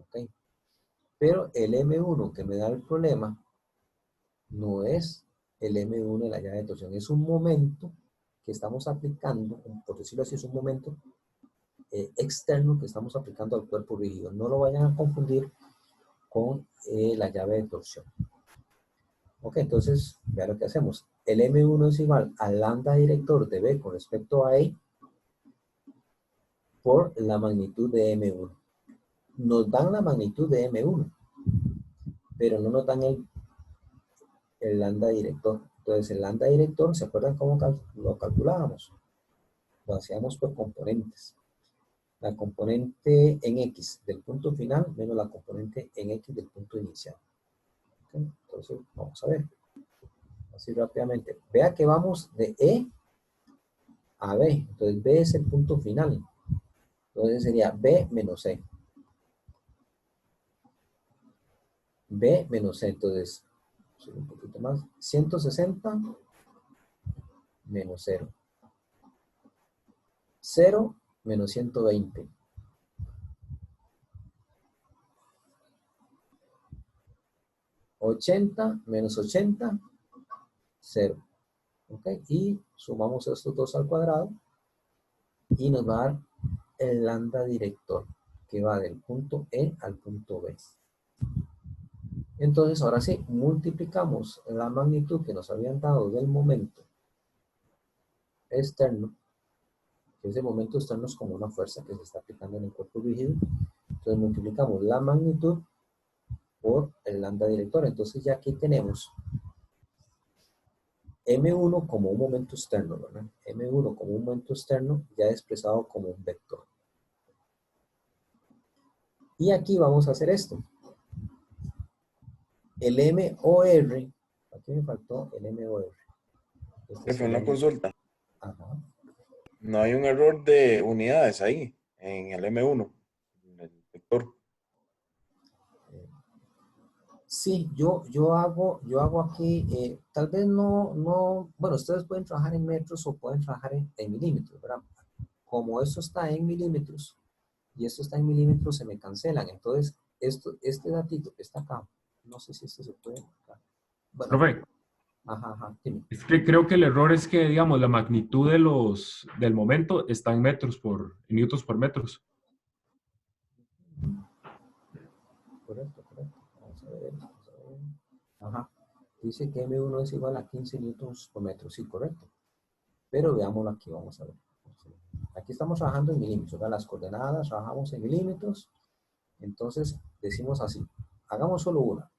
¿ok? Pero el M1 que me da el problema no es el M1 de la llave de torsión, es un momento que estamos aplicando, por decirlo así, es un momento externo que estamos aplicando al cuerpo rígido. No lo vayan a confundir con la llave de torsión. Ok, entonces, vean lo que hacemos. El M1 es igual al lambda director de B con respecto a E por la magnitud de M1. Nos dan la magnitud de M1, pero no nos dan el lambda director. Entonces, el lambda director, ¿se acuerdan cómo lo calculábamos? Lo hacíamos por componentes. La componente en X del punto final menos la componente en X del punto inicial. ¿Okay? Entonces, vamos a ver. Así rápidamente. Vea que vamos de E a B. Entonces, B es el punto final. Entonces, sería B menos E. B menos E. Entonces, un poquito más. 160 menos 0. 0 menos 120. 80 menos 80, 0. ¿Ok? Y sumamos estos dos al cuadrado y nos va a dar el lambda director que va del punto E al punto B. Entonces, ahora sí, multiplicamos la magnitud que nos habían dado del momento externo, que ese momento externo es como una fuerza que se está aplicando en el cuerpo rígido. Entonces, multiplicamos la magnitud por el lambda director. Entonces, ya aquí tenemos M1 como un momento externo, ¿verdad? M1 como un momento externo ya expresado como un vector. Y aquí vamos a hacer esto. El MOR, aquí me faltó el MOR. Este es Jefe, el una M. consulta. Ajá. No hay un error de unidades ahí, en el M1, en el vector. Sí, yo hago aquí, tal vez bueno, ustedes pueden trabajar en metros o pueden trabajar en milímetros, ¿verdad? Como esto está en milímetros y esto está en milímetros, se me cancelan. Entonces, este datito que está acá, no sé si este se puede marcar. Bueno, Profe, ajá, dime. es que creo que el error es que, digamos, la magnitud del momento está en en newtons por metros. Correcto. Vamos a ver. Ajá. Dice que M1 es igual a 15 newtons por metro. Sí, correcto. Pero veámoslo aquí, vamos a ver. Aquí estamos trabajando en milímetros, ¿verdad? Las coordenadas trabajamos en milímetros. Entonces, decimos así. Hagamos solo una.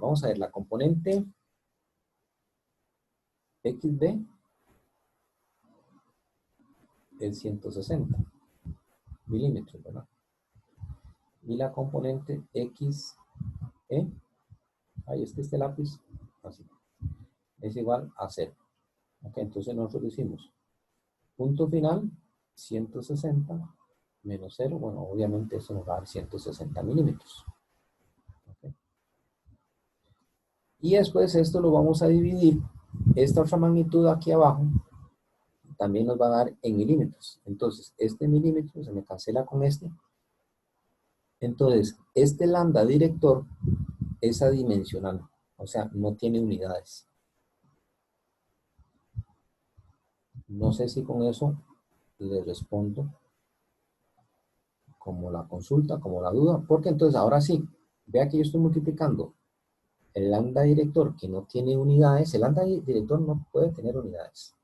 Vamos a ver la componente XB es 160 milímetros, ¿verdad? Y la componente XE, ahí es que este lápiz, así, es igual a 0. Ok, entonces nosotros decimos, punto final, 160 menos 0, bueno, obviamente eso nos va a dar 160 milímetros. Okay. Y después esto lo vamos a dividir, esta otra magnitud aquí abajo, también nos va a dar en milímetros. Entonces, este milímetro se me cancela con este. Entonces, este lambda director es adimensional, o sea, no tiene unidades. No sé si con eso le respondo como la consulta, como la duda, porque entonces ahora sí, vea que yo estoy multiplicando el lambda director que no tiene unidades, el lambda director no puede tener unidades.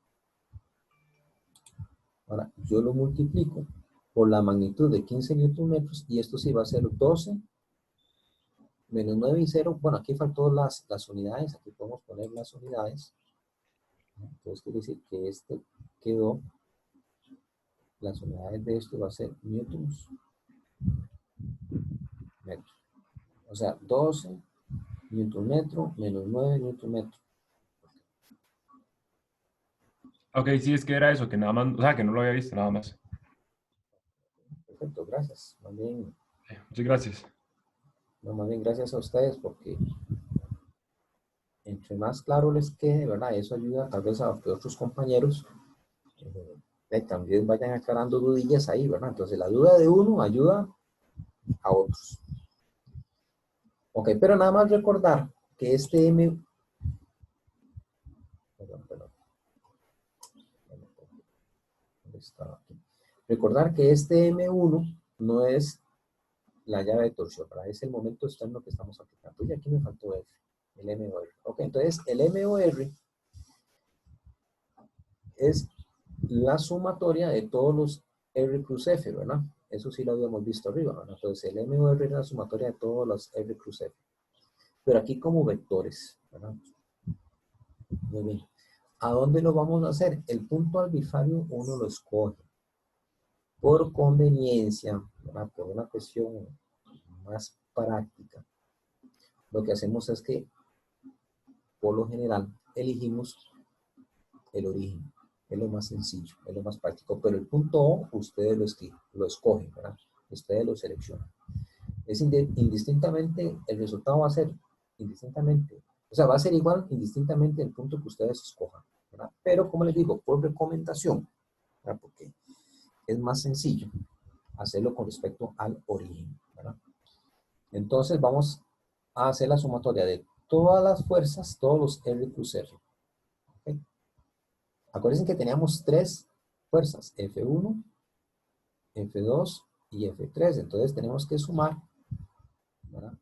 Ahora, yo lo multiplico por la magnitud de 15 newton metros y esto sí va a ser 12 menos 9 y 0. Bueno, aquí faltó las unidades, aquí podemos poner las unidades. Entonces quiere decir que este quedó, las unidades de esto va a ser newtons metros. O sea, 12 newton metro menos 9 newton metro. Ok, sí, es que era eso, que nada más, o sea, que no lo había visto nada más. Perfecto, gracias. Más bien, Muchas gracias. no, más bien gracias a ustedes porque entre más claro les quede, ¿verdad? Eso ayuda tal vez a que otros compañeros También vayan aclarando dudillas ahí, ¿verdad? Entonces la duda de uno ayuda a otros. Ok, pero nada más recordar que este M... Perdón. ¿Dónde estaba aquí? Recordar que este M1 no es la llave de torsión, ¿verdad? Es el momento externo que estamos aplicando. Y aquí me faltó F, el MOR. Ok, entonces el MOR es la sumatoria de todos los R cruz F, ¿verdad? Eso sí lo habíamos visto arriba, ¿verdad? Entonces el MOR es la sumatoria de todos los R cruz F. Pero aquí como vectores, ¿verdad? Muy bien. ¿A dónde lo vamos a hacer? El punto arbitrario uno lo escoge. Por conveniencia, ¿verdad? Por una cuestión más práctica, lo que hacemos es que, por lo general, elegimos el origen. Es lo más sencillo, es lo más práctico. Pero el punto O, ustedes lo escogen, ¿verdad? Ustedes lo seleccionan. Es indistintamente, el resultado va a ser indistintamente, o sea, va a ser igual indistintamente el punto que ustedes escojan, ¿verdad? Pero, como les digo, por recomendación, ¿verdad? Porque es más sencillo hacerlo con respecto al origen, ¿verdad? Entonces, vamos a hacer la sumatoria de todas las fuerzas, todos los R plus F. ¿Okay? Acuérdense que teníamos tres fuerzas, F1, F2 y F3. Entonces tenemos que sumar, ¿verdad?,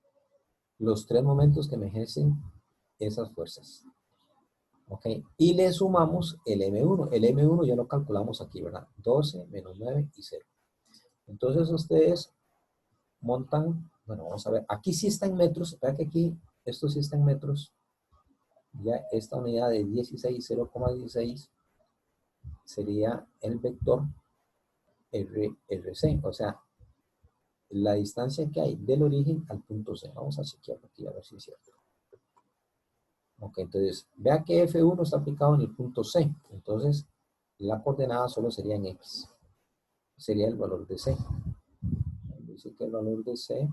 los tres momentos que me ejercen esas fuerzas. ¿Ok? Y le sumamos el M1. El M1 ya lo calculamos aquí, ¿verdad? 12 menos 9 y 0. Entonces ustedes montan, bueno, vamos a ver, aquí sí está en metros, vea que aquí, esto sí está en metros. Ya esta unidad de 16, 0,16 sería el vector RC, o sea, la distancia que hay del origen al punto C. Vamos a chequearlo aquí a ver si es cierto. Ok, entonces, vea que F1 está aplicado en el punto C. Entonces, la coordenada solo sería en X. Sería el valor de C. Dice que el valor de C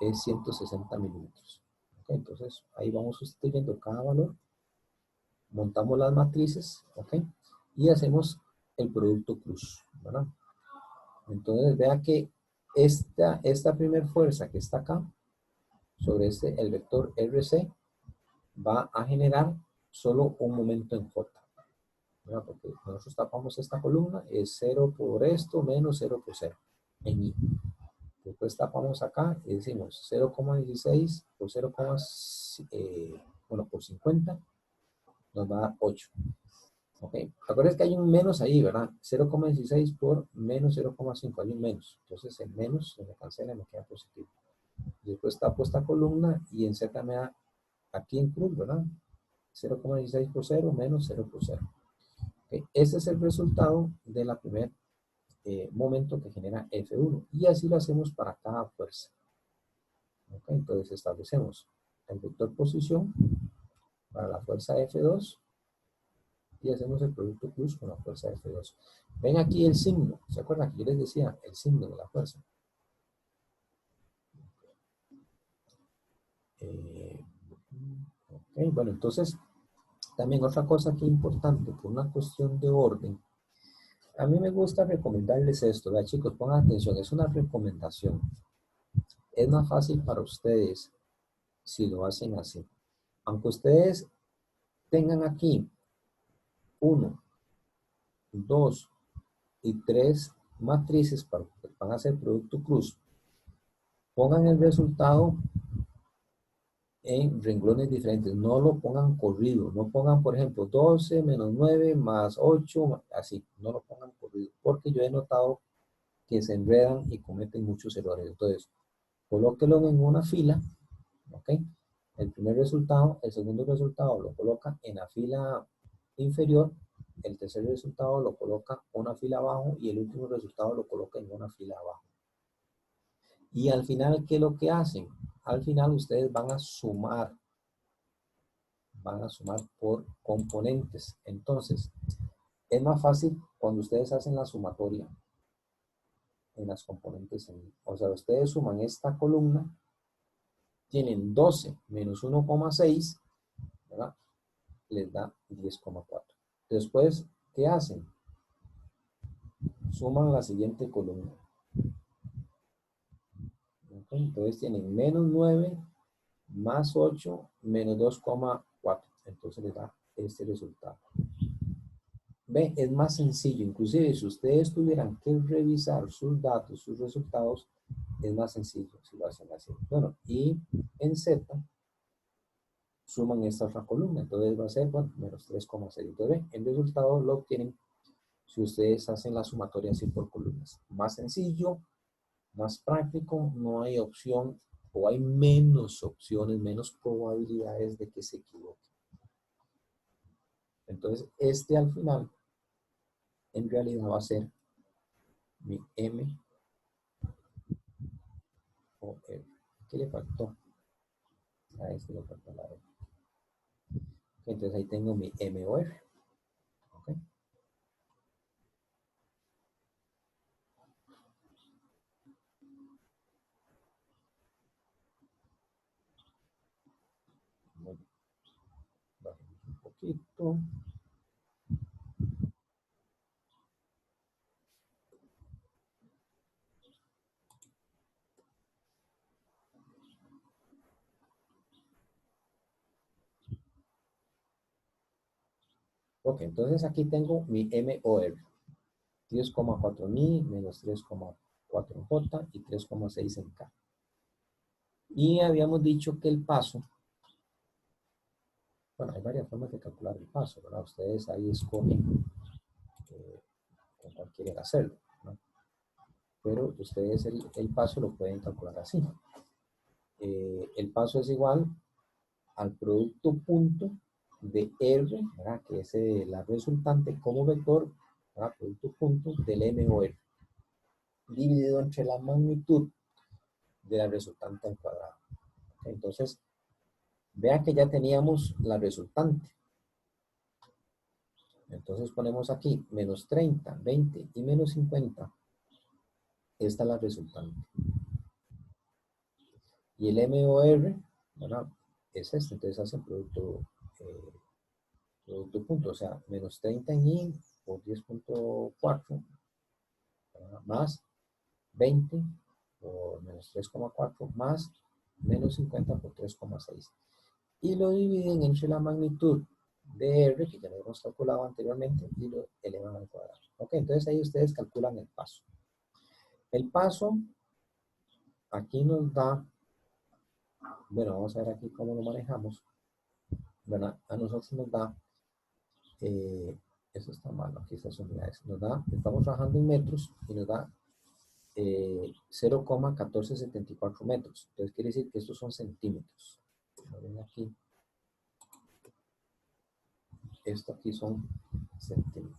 es 160 milímetros. Ok, entonces, ahí vamos sustituyendo cada valor. Montamos las matrices, ok, y hacemos el producto cruz, ¿verdad? Entonces vea que esta primera fuerza que está acá, sobre el vector RC, va a generar solo un momento en J, ¿verdad? Porque nosotros tapamos esta columna, es 0 por esto, menos 0 por 0, en I. Después tapamos acá y decimos 0,16 por 0, por 50, nos va a dar 8. Ok, acuérdense que hay un menos ahí, ¿verdad? 0,16 por menos 0,5, hay un menos. Entonces el menos se me cancela y me queda positivo. Después tapo esta columna y en Z me da aquí en cruz, ¿verdad? 0,16 por 0 menos 0 por 0. Okay. Ese es el resultado de la primer momento que genera F1. Y así lo hacemos para cada fuerza. Okay. Entonces establecemos el vector posición para la fuerza F2. Y hacemos el producto cruz con la fuerza F2. Ven aquí el signo. ¿Se acuerdan que yo les decía el signo de la fuerza? Ok, bueno, entonces, también otra cosa que es importante, por una cuestión de orden, a mí me gusta recomendarles esto, ¿verdad, chicos? Pongan atención, es una recomendación. Es más fácil para ustedes si lo hacen así. Aunque ustedes tengan aquí 1, 2 y 3 matrices para que van a hacer producto cruz, pongan el resultado en renglones diferentes, no lo pongan corrido, no pongan, por ejemplo, 12 menos 9 más 8, así, no lo pongan corrido, porque yo he notado que se enredan y cometen muchos errores. Entonces, colóquelo en una fila, ¿ok? El primer resultado, el segundo resultado lo coloca en la fila inferior, el tercer resultado lo coloca una fila abajo y el último resultado lo coloca en una fila abajo. Y al final, ¿qué es lo que hacen? Al final ustedes van a sumar por componentes. Entonces, es más fácil cuando ustedes hacen la sumatoria en las componentes. O sea, ustedes suman esta columna, tienen 12 menos 1,6, ¿verdad? Les da 10,4. Después, ¿qué hacen? suman la siguiente columna. Ok, entonces tienen menos 9 más 8 menos 2,4. Entonces les da este resultado. Ve, es más sencillo. Inclusive si ustedes tuvieran que revisar sus datos, sus resultados, es más sencillo si lo hacen así. Bueno, y en Z suman esta otra columna. Entonces va a ser, bueno, menos 3,6. Entonces, ven, el resultado lo obtienen si ustedes hacen la sumatoria así por columnas. Más sencillo, más práctico, no hay opción o hay menos opciones, menos probabilidades de que se equivoque. Entonces, este al final, en realidad va a ser mi M o R. ¿Qué le faltó? A este le faltó la R. Entonces ahí tengo mi M o R. ¿Okay? Muy bien. Bajemos un poquito. Ok, entonces aquí tengo mi MOR. 10,4 mi menos 3,4 en J y 3,6 en K. Y habíamos dicho que el paso, bueno, hay varias formas de calcular el paso, ¿verdad? Ustedes ahí escogen con cuál quieren hacerlo, ¿no? Pero ustedes el paso lo pueden calcular así. El paso es igual al producto punto de R, ¿verdad? Que es la resultante como vector, ¿verdad? Producto punto del MOR, dividido entre la magnitud de la resultante al cuadrado. Entonces, vean que ya teníamos la resultante. Entonces ponemos aquí menos 30, 20 y menos 50. Esta es la resultante. Y el MOR, ¿verdad? Es este. Entonces hacen producto punto. O sea, menos 30 en I por 10,4 más 20 por menos 3,4 más menos 50 por 3,6. Y lo dividen entre la magnitud de R, que ya lo hemos calculado anteriormente, y lo elevan al cuadrado. Ok, entonces ahí ustedes calculan el paso. El paso aquí nos da, bueno, vamos a ver aquí cómo lo manejamos. Bueno, a nosotros nos da, eso está mal, aquí estas unidades, nos da, estamos trabajando en metros y nos da 0,1474 metros. Entonces quiere decir que estos son centímetros. Ven aquí. Esto aquí son centímetros.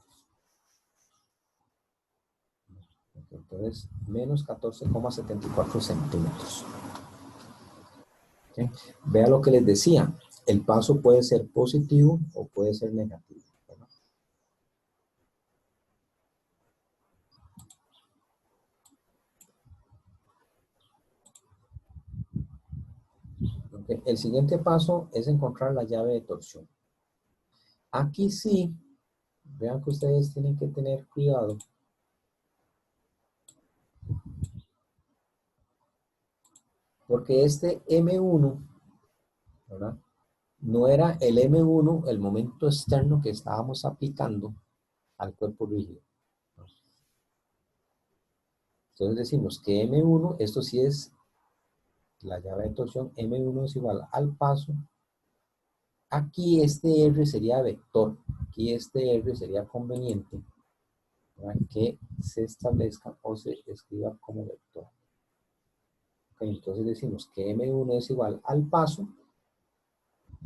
Entonces, menos 14,74 centímetros. ¿Okay? Vea lo que les decía. El paso puede ser positivo o puede ser negativo. ¿Verdad? Okay. El siguiente paso es encontrar la llave de torsión. Aquí sí, vean que ustedes tienen que tener cuidado. Porque este M1, ¿verdad? No era el M1 el momento externo que estábamos aplicando al cuerpo rígido. Entonces decimos que M1, esto sí es la llave de torsión, M1 es igual al paso. Aquí este R sería vector. Aquí este R sería conveniente, ¿verdad? Que se establezca o se escriba como vector. Okay, entonces decimos que M1 es igual al paso,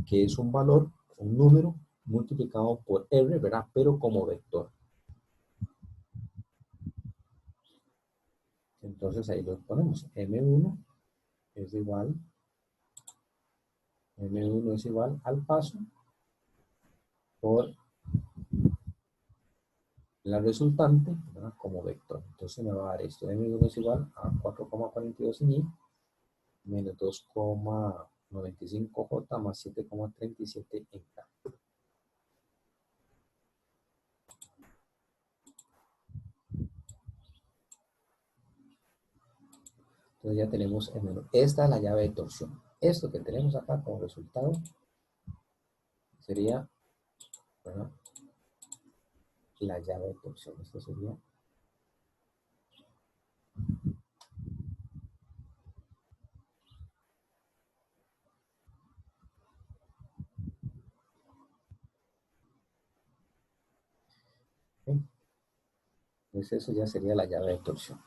que es un valor, un número, multiplicado por R, ¿verdad? Pero como vector. Entonces ahí lo ponemos. M1 es igual al paso por la resultante, ¿verdad? Como vector. Entonces me va a dar esto. M1 es igual a 4,42 en I menos 2,95 J más 7,37 en K. Entonces ya tenemos M1. Esta es la llave de torsión. Esto que tenemos acá como resultado sería, ¿verdad?, la llave de torsión. Esto sería ¿ok? Entonces eso ya sería la llave de torsión.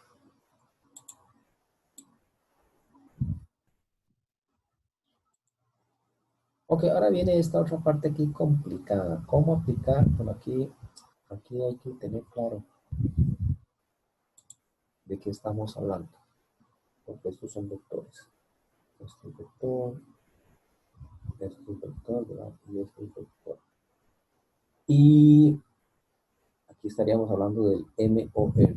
Ok, ahora viene esta otra parte aquí complicada. ¿Cómo aplicar? Bueno, aquí hay que tener claro de qué estamos hablando. Porque estos son vectores. Este es vector, ¿verdad? Y este es vector. Y aquí estaríamos hablando del MOR.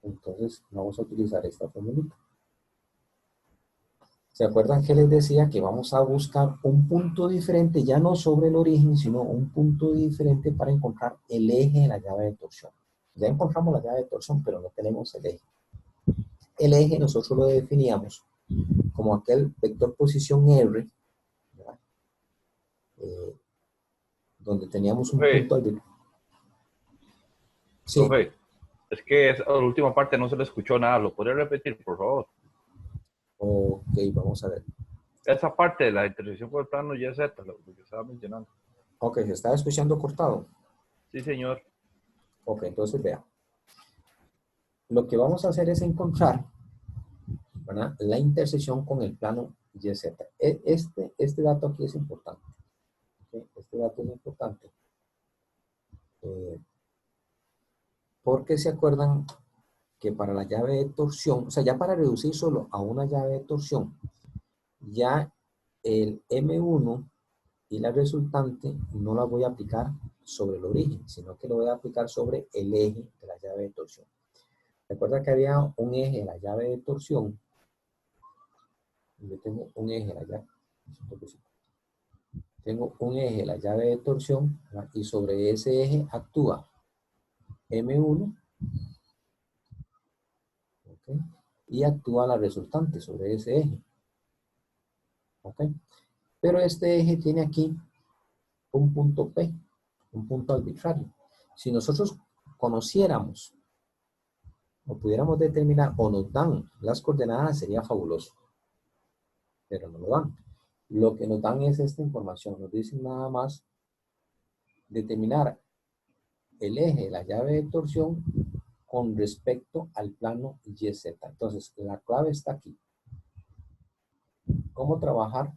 Entonces vamos a utilizar esta formulita. ¿Se acuerdan que les decía que vamos a buscar un punto diferente, ya no sobre el origen, sino un punto diferente para encontrar el eje de la llave de torsión? Ya encontramos la llave de torsión, pero no tenemos el eje. El eje nosotros lo definíamos como aquel vector posición R, ¿verdad? Donde teníamos un Profe, punto al... Sí, profe, es que la última parte no se le escuchó nada. ¿Lo podría repetir, por favor? ok, vamos a ver. Esa parte de la intersección con el plano YZ, lo que estaba mencionando. Ok, ¿se está escuchando cortado? Sí, señor. Ok, entonces vea. Lo que vamos a hacer es encontrar, ¿verdad?, la intersección con el plano YZ. Este dato aquí es importante. ¿Okay? Este dato es importante. Porque se acuerdan que para la llave de torsión, o sea, ya para reducir solo a una llave de torsión, ya el M1 y la resultante no la voy a aplicar sobre el origen, sino que lo voy a aplicar sobre el eje de la llave de torsión. Recuerda que había un eje de la llave de torsión. Yo tengo un eje de la llave. Tengo un eje de la llave de torsión, ¿verdad?, y sobre ese eje actúa M1, ¿okay?, y actúa la resultante sobre ese eje. ¿Ok? Pero este eje tiene aquí un punto P, un punto arbitrario. Si nosotros conociéramos o pudiéramos determinar o nos dan las coordenadas, sería fabuloso. Pero no lo dan. Lo que nos dan es esta información. Nos dicen nada más determinar el eje de la llave de torsión con respecto al plano YZ. Entonces, la clave está aquí. ¿Cómo trabajar?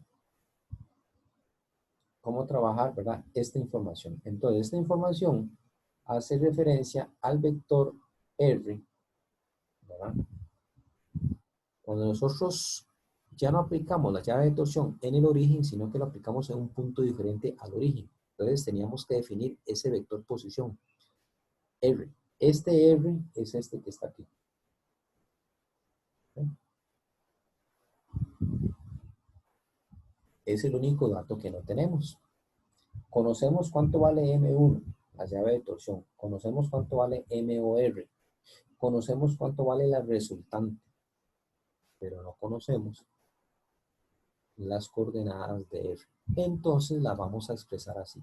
¿Cómo trabajar, verdad?, esta información? Entonces, esta información hace referencia al vector R, ¿verdad? Cuando nosotros ya no aplicamos la llave de torsión en el origen, sino que lo aplicamos en un punto diferente al origen. Entonces, teníamos que definir ese vector posición, R. Este R es este que está aquí. ¿Okay? Es el único dato que no tenemos. Conocemos cuánto vale M1, la llave de torsión. Conocemos cuánto vale MOR. Conocemos cuánto vale la resultante. Pero no conocemos las coordenadas de R. Entonces las vamos a expresar así.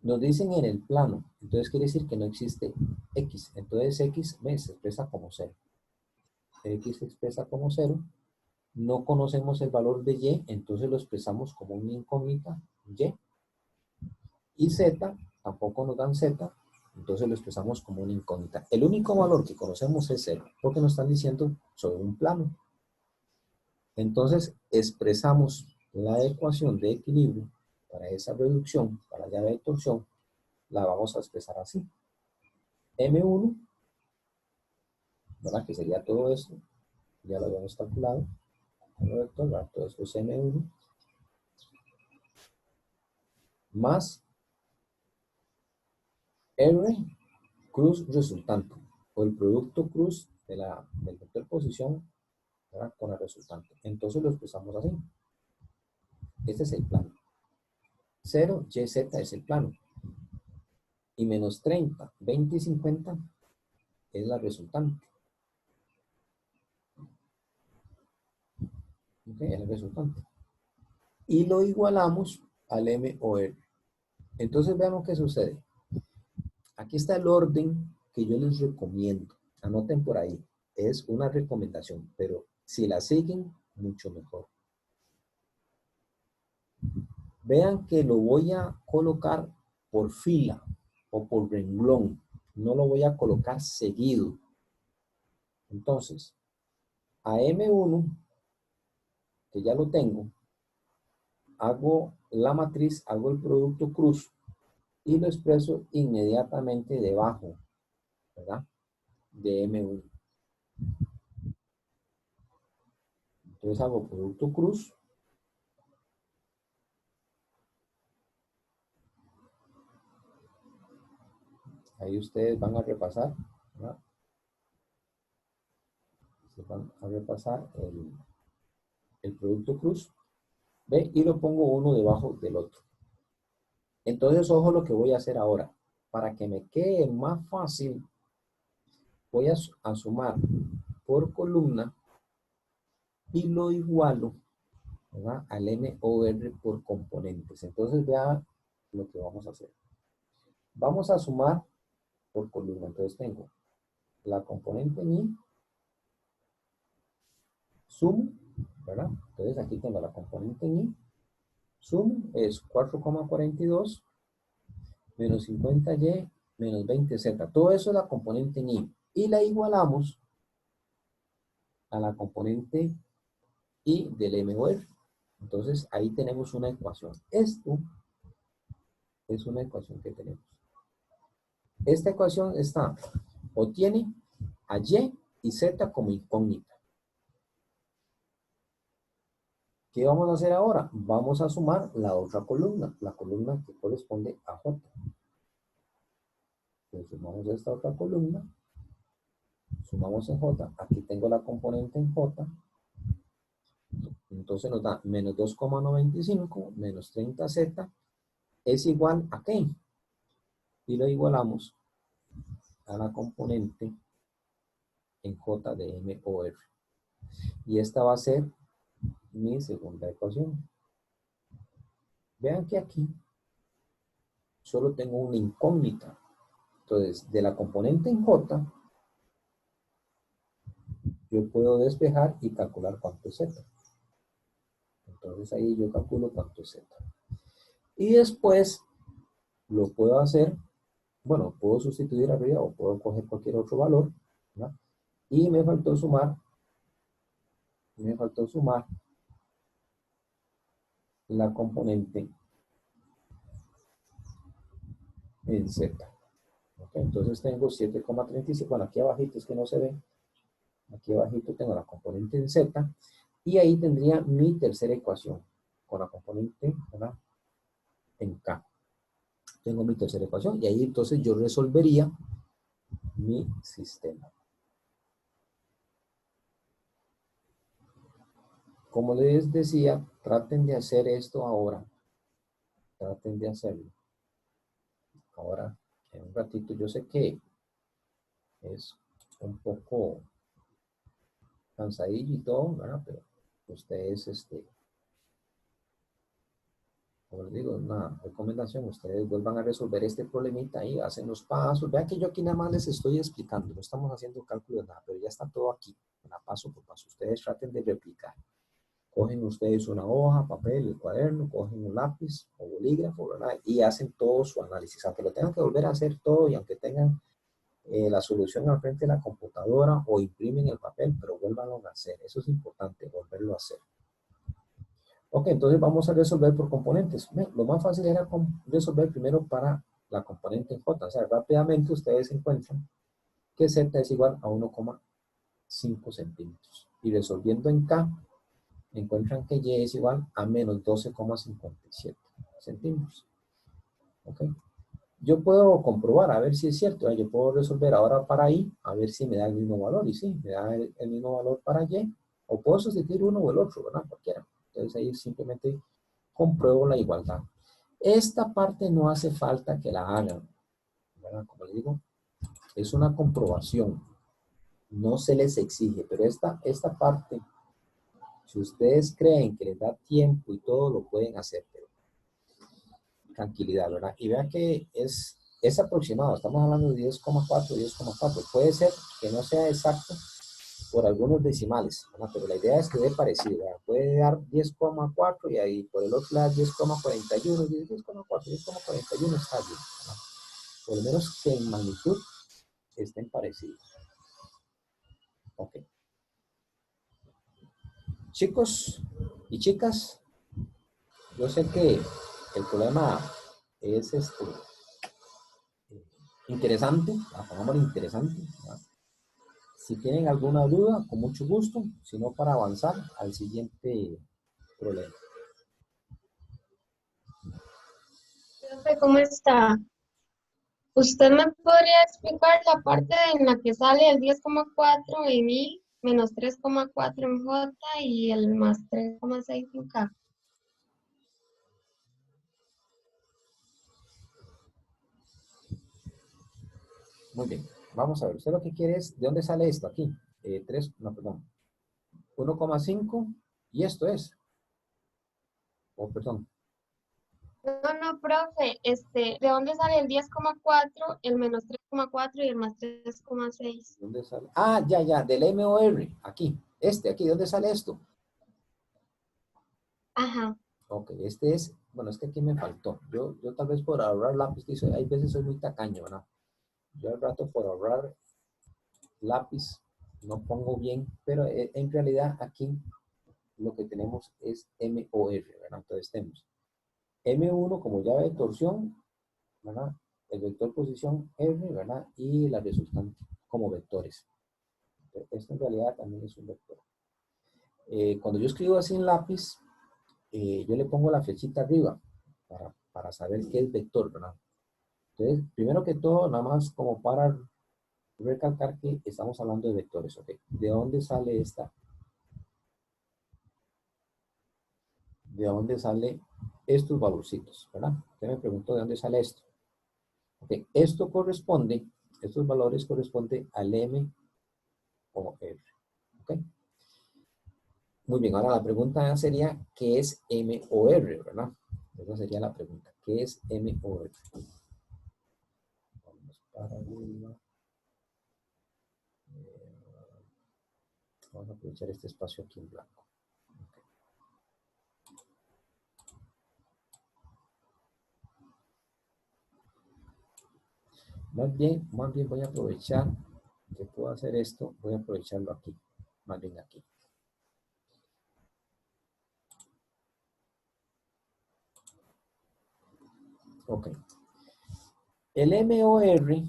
Nos dicen en el plano. Entonces quiere decir que no existe X. Entonces X se expresa como 0. X se expresa como 0. No conocemos el valor de Y, entonces lo expresamos como una incógnita Y. Y Z, tampoco nos dan Z, entonces lo expresamos como una incógnita. El único valor que conocemos es 0, porque nos están diciendo sobre un plano. Entonces expresamos la ecuación de equilibrio para esa reducción, para la llave de torsión, la vamos a expresar así. M1, ¿verdad?, que sería todo esto, ya lo habíamos calculado. Todo esto es M1 más R cruz resultante, o el producto cruz del vector posición, ¿verdad?, con la resultante. Entonces lo expresamos así. Este es el plano. 0, YZ es el plano. Y menos 30, 20 y 50 es la resultante. Ok, el resultante. Y lo igualamos al MOR. Entonces veamos qué sucede. Aquí está el orden que yo les recomiendo. Anoten por ahí. Es una recomendación, pero si la siguen, mucho mejor. Vean que lo voy a colocar por fila o por renglón. No lo voy a colocar seguido. Entonces, a M1, que ya lo tengo, hago la matriz, hago el producto cruz y lo expreso inmediatamente debajo, ¿verdad? De M1. Entonces hago producto cruz. Ahí ustedes van a repasar, ¿verdad? Se van a repasar el producto cruz. ¿Ve? Y lo pongo uno debajo del otro. Entonces, ojo lo que voy a hacer ahora. Para que me quede más fácil, voy a sumar por columna y lo igualo, ¿verdad?, al MOR por componentes. Entonces, vea lo que vamos a hacer. Vamos a sumar por columna. Entonces, tengo la componente en I, sumo, ¿verdad? Entonces, aquí tengo la componente en I, sumo es 4,42 menos 50Y menos 20Z. Todo eso es la componente en I. Y la igualamos a la componente I del MOR. Entonces, ahí tenemos una ecuación. Esto es una ecuación que tenemos. Esta ecuación está, o tiene a Y y Z como incógnita. ¿Qué vamos a hacer ahora? Vamos a sumar la otra columna, la columna que corresponde a J. Entonces, sumamos esta otra columna, sumamos en J, aquí tengo la componente en J, entonces nos da menos 2,95 menos 30Z es igual a ¿qué? Y lo igualamos a la componente en J de MOR. Y esta va a ser mi segunda ecuación. Vean que aquí solo tengo una incógnita. Entonces, de la componente en J, yo puedo despejar y calcular cuánto es Z. Entonces ahí yo calculo cuánto es Z. Y después lo puedo hacer, bueno, puedo sustituir arriba o puedo coger cualquier otro valor, ¿verdad? Y me faltó sumar la componente en Z. ¿Okay? Entonces tengo 7,36, bueno, aquí abajito es que no se ve, aquí abajito tengo la componente en Z, y ahí tendría mi tercera ecuación, con la componente, ¿verdad?, en K. Tengo mi tercera ecuación, y ahí entonces yo resolvería mi sistema. Como les decía, traten de hacer esto ahora. Traten de hacerlo. Ahora, en un ratito, yo sé que es un poco cansadillo y todo, ¿verdad? Pero ustedes, como les digo, una recomendación, ustedes vuelvan a resolver este problemita ahí, hacen los pasos. Vean que yo aquí nada más les estoy explicando, no estamos haciendo cálculo de nada, pero ya está todo aquí, paso por paso. Ustedes traten de replicar. Cogen ustedes una hoja, papel, el cuaderno, cogen un lápiz o bolígrafo, ¿verdad? Y hacen todo su análisis. Aunque lo tengan que volver a hacer todo y aunque tengan la solución al frente de la computadora o imprimen el papel, pero vuélvanlo a hacer. Eso es importante, volverlo a hacer. Ok, entonces vamos a resolver por componentes. Lo más fácil era resolver primero para la componente en J. O sea, rápidamente ustedes encuentran que Z es igual a 1,5 centímetros. Y resolviendo en K, encuentran que Y es igual a menos 12,57 centímetros. ¿Ok? Yo puedo comprobar a ver si es cierto. Yo puedo resolver ahora para I, a ver si me da el mismo valor. Y sí, me da el mismo valor para Y. O puedo sustituir uno o el otro, ¿verdad? Cualquiera. Entonces ahí simplemente compruebo la igualdad. Esta parte no hace falta que la hagan, ¿verdad? Como les digo, es una comprobación. No se les exige, pero esta parte Si ustedes creen que les da tiempo y todo, lo pueden hacer, pero tranquilidad, ¿verdad? Y vean que es aproximado, estamos hablando de 10,4, 10,4. Puede ser que no sea exacto por algunos decimales, ¿verdad? Pero la idea es que dé parecido, ¿verdad? Puede dar 10,4 y ahí por el otro lado 10,41, 10,4, 10,41 está bien, ¿verdad? Por lo menos que en magnitud estén parecidos. Ok. Chicos y chicas, yo sé que el problema es interesante, pongámoslo interesante, ¿verdad? Si tienen alguna duda, con mucho gusto, si no, para avanzar al siguiente problema. Profe, ¿cómo está? ¿Usted me podría explicar la parte en la que sale el 10,4 en I, menos 3,4 en J y el más 3,6 en K? Muy bien, vamos a ver. Usted lo que quiere es, ¿de dónde sale esto? Aquí. 3, no, perdón. 1,5 y esto es. Oh, perdón. No, profe, ¿de dónde sale el 10,4, el menos 3,4 y el más 3,6? ¿Dónde sale? Ah, ya, del MOR. Aquí. Aquí, ¿dónde sale esto? Ajá. Ok, este es, bueno, es que aquí me faltó. Yo tal vez por ahorrar lápiz, hay veces soy muy tacaño, ¿verdad? Yo al rato por ahorrar lápiz no pongo bien, pero en realidad aquí lo que tenemos es MOR, ¿verdad? Entonces tenemos M1 como llave de torsión, ¿verdad? El vector posición R, ¿verdad? Y la resultante como vectores. Esto en realidad también es un vector. Cuando yo escribo así en lápiz, yo le pongo la flechita arriba para saber qué es vector, ¿verdad? Entonces, primero que todo, nada más como para recalcar que estamos hablando de vectores, ¿ok? ¿De dónde sale esta? ¿De dónde sale estos valorcitos, verdad? Usted me preguntó de dónde sale esto. Ok, esto corresponde, estos valores corresponden al M o R, ¿ok? Muy bien, ahora la pregunta sería, ¿qué es M o R, verdad? Esa sería la pregunta, ¿qué es M o R? Vamos para arriba. Vamos a aprovechar este espacio aquí en blanco. Más bien voy a aprovechar que puedo hacer esto, voy a aprovecharlo aquí, más bien aquí. Ok. El MOR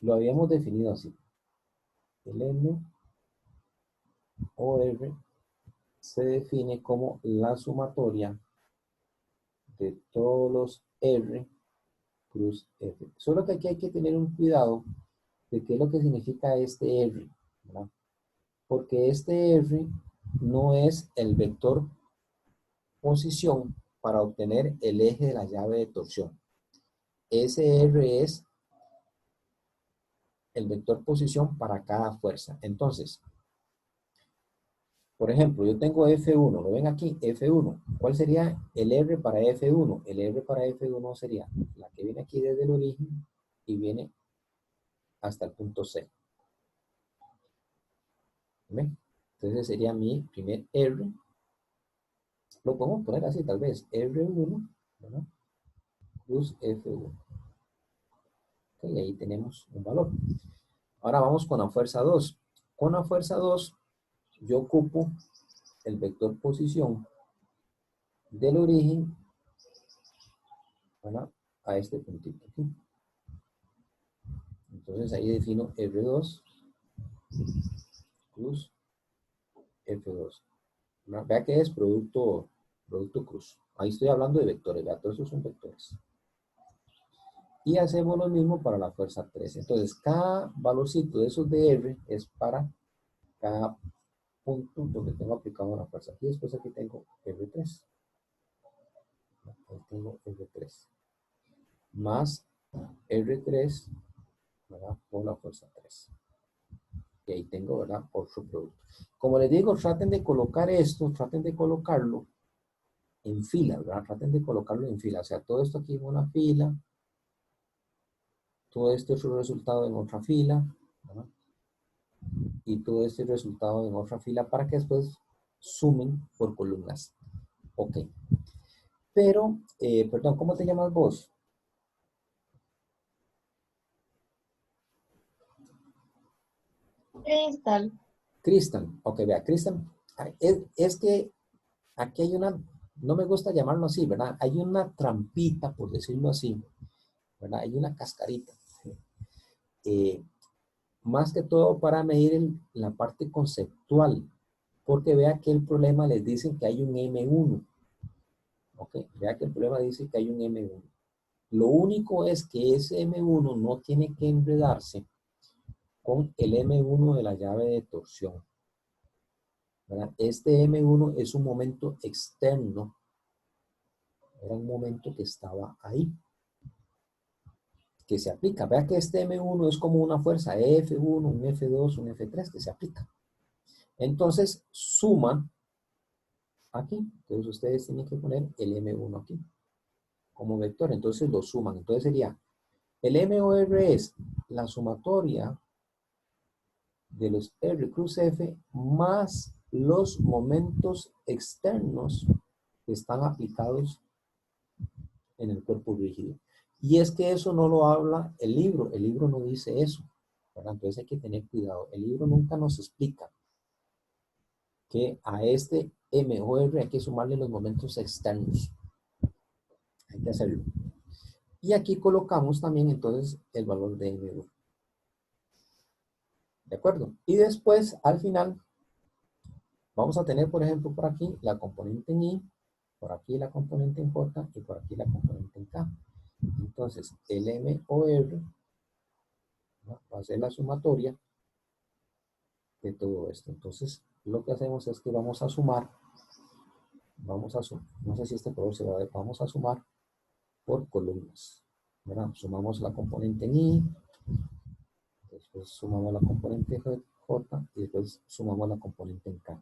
lo habíamos definido así. El MOR se define como la sumatoria de todos los R plus F. Solo que aquí hay que tener un cuidado de qué es lo que significa este R, ¿verdad? Porque este R no es el vector posición para obtener el eje de la llave de torsión. Ese R es el vector posición para cada fuerza. Entonces, por ejemplo, yo tengo F1, ¿lo ven aquí? F1. ¿Cuál sería el R para F1? El R para F1 sería la que viene aquí desde el origen y viene hasta el punto C. ¿Ven? Entonces sería mi primer R. Lo podemos poner así tal vez. R1, ¿verdad? Plus F1. Ok, y ahí tenemos un valor. Ahora vamos con la fuerza 2. Con la fuerza 2, yo ocupo el vector posición del origen, ¿verdad? A este puntito aquí. Entonces ahí defino R2 plus F2. ¿No? Vea que es producto cruz. Ahí estoy hablando de vectores, ¿verdad? Todos esos son vectores. Y hacemos lo mismo para la fuerza 3. Entonces, cada valorcito de esos de R es para cada punto donde tengo aplicado la fuerza. Y después aquí tengo R3. Ahí tengo R3. Más R3, ¿verdad? Por la fuerza 3. que ahí tengo, ¿verdad? Otro producto. Como les digo, traten de colocar esto, traten de colocarlo en fila, ¿verdad? Traten de colocarlo en fila. O sea, todo esto aquí en una fila, todo este otro resultado en otra fila, ¿verdad? Y todo este resultado en otra fila para que después sumen por columnas. Ok. Pero, perdón, ¿cómo te llamas vos? Crystal. Cristian. Ok, vea, Cristian. Es que aquí hay una, no me gusta llamarlo así, ¿verdad? Hay una trampita, por decirlo así, ¿verdad? Hay una cascarita. Eh, más que todo para medir la parte conceptual, porque vea que el problema les dicen que hay un M1. Ok, vea que el problema dice que hay un M1. Lo único es que ese M1 no tiene que enredarse con el M1 de la llave de torsión, ¿verdad? Este M1 es un momento externo, era un momento que estaba ahí, que se aplica. Vea que este M1 es como una fuerza F1, un F2, un F3 que se aplica. Entonces, suman aquí. Entonces, ustedes tienen que poner el M1 aquí como vector. Entonces, lo suman. Entonces, sería el MOR es la sumatoria de los R cruz F más los momentos externos que están aplicados en el cuerpo rígido. Y es que eso no lo habla el libro no dice eso, ¿verdad? Entonces hay que tener cuidado. El libro nunca nos explica que a este MOR hay que sumarle los momentos externos. Hay que hacerlo. Y aquí colocamos también entonces el valor de M1. ¿De acuerdo? Y después, al final, vamos a tener, por ejemplo, por aquí la componente en I, por aquí la componente en J y por aquí la componente en K. Entonces, el MOR, ¿no?, va a ser la sumatoria de todo esto. Entonces, lo que hacemos es que vamos a sumar, no sé si este color se va a ver, vamos a sumar por columnas, ¿verdad? Sumamos la componente en I, después sumamos la componente J y después sumamos la componente en K.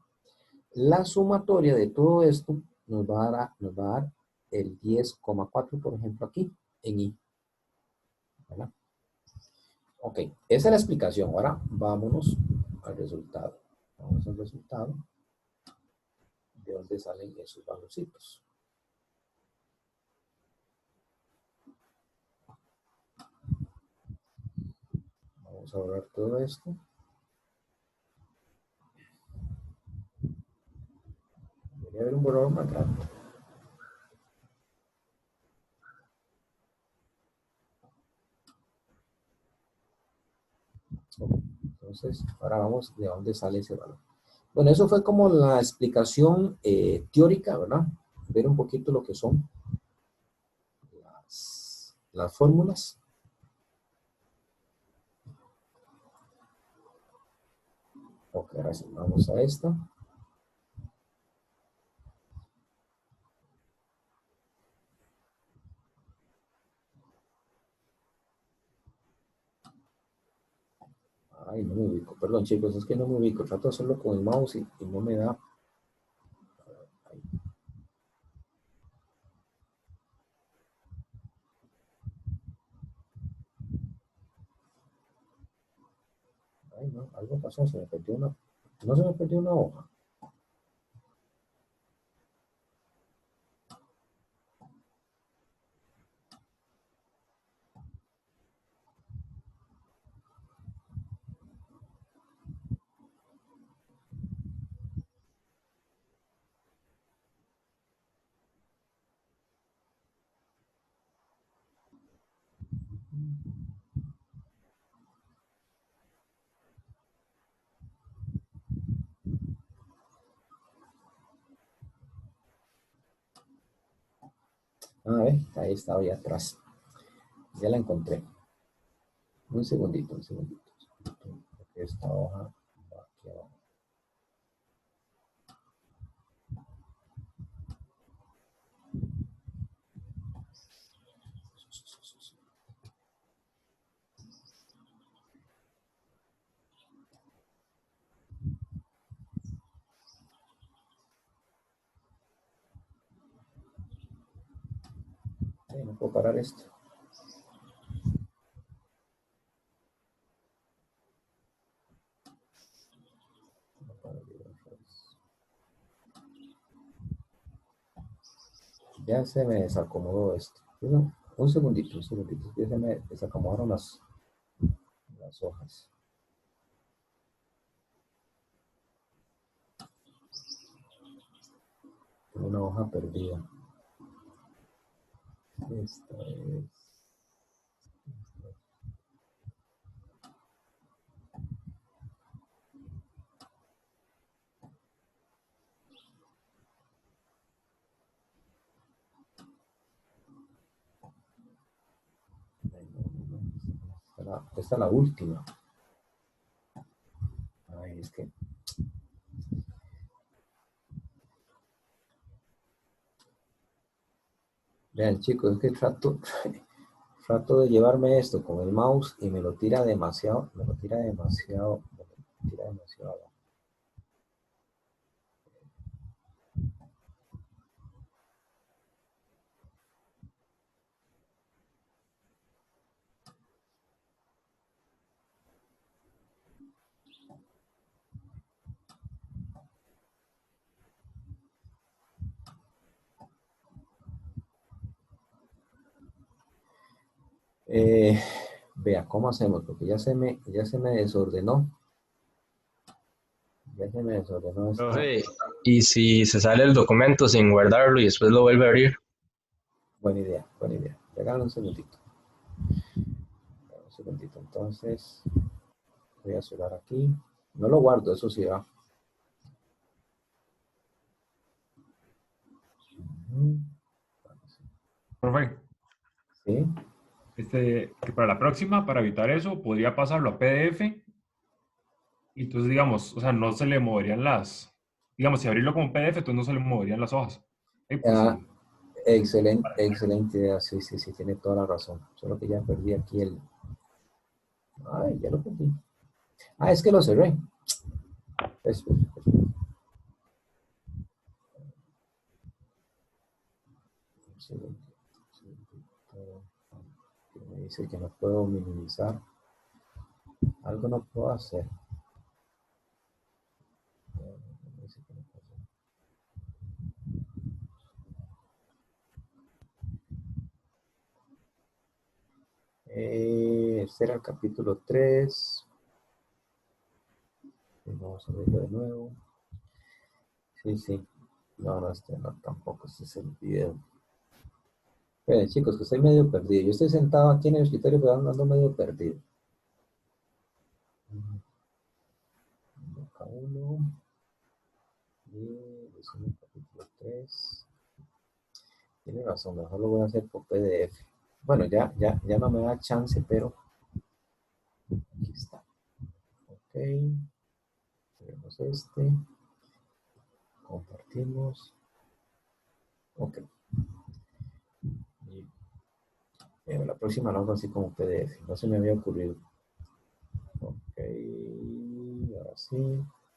La sumatoria de todo esto nos va a dar el 10,4, por ejemplo, aquí en I, ¿verdad? Ok, esa es la explicación. Ahora vámonos al resultado. Vamos al resultado de dónde salen esos valorcitos. Vamos a borrar todo esto. Debería haber un borrador más grande. Ok, entonces, ahora vamos de dónde sale ese valor. Bueno, eso fue como la explicación teórica, ¿verdad? Ver un poquito lo que son las fórmulas. Ok, ahora sí, vamos a esta. Ay, no me ubico. Perdón, chicos, es que no me ubico. Trato de hacerlo con el mouse y no me da. Ahí. Ay, no, algo pasó, se me perdió una. No se me perdió una hoja. A ver, ahí estaba ya atrás. Ya la encontré. Un segundito, un segundito. Porque esta hoja va aquí abajo. No puedo parar esto. Ya se me desacomodó esto. Un segundito. Ya se me desacomodaron las hojas. Tengo una hoja perdida. Esta es... Esta es la última. Ay, es que... Vean, chicos, es que trato de llevarme esto con el mouse y me lo tira demasiado abajo. Vea, ¿cómo hacemos? Porque ya se me desordenó. Ya se me desordenó esto. Profe, y si se sale el documento sin guardarlo y después lo vuelve a abrir. Buena idea. Regálame un segundito. Entonces, voy a cerrar aquí. No lo guardo, eso sí va. Profe, Sí. que para la próxima, para evitar eso, podría pasarlo a PDF. Y entonces, digamos, o sea, no se le moverían digamos, si abrirlo como PDF, entonces no se le moverían las hojas. Pues Ah, sí. excelente idea. Sí, tiene toda la razón. Solo que ya perdí aquí el... Ay, ya lo perdí. Ah, es que lo cerré. Eso. Un segundo. Me dice que no puedo minimizar. Algo no puedo hacer. Me dice que no puedo hacer. Este era el capítulo 3. Vamos a verlo de nuevo. Sí. No, este no, tampoco. Este es el video. Miren, chicos, que estoy medio perdido. Yo estoy sentado aquí en el escritorio, pero ando medio perdido. Acá uno. Y es el capítulo 3. Tiene razón, mejor lo voy a hacer por PDF. Bueno, ya no me da chance, pero aquí está. Ok. Tenemos este. Compartimos. Ok. Y la próxima lo hago así como PDF. No se me había ocurrido. Ok. Ahora sí.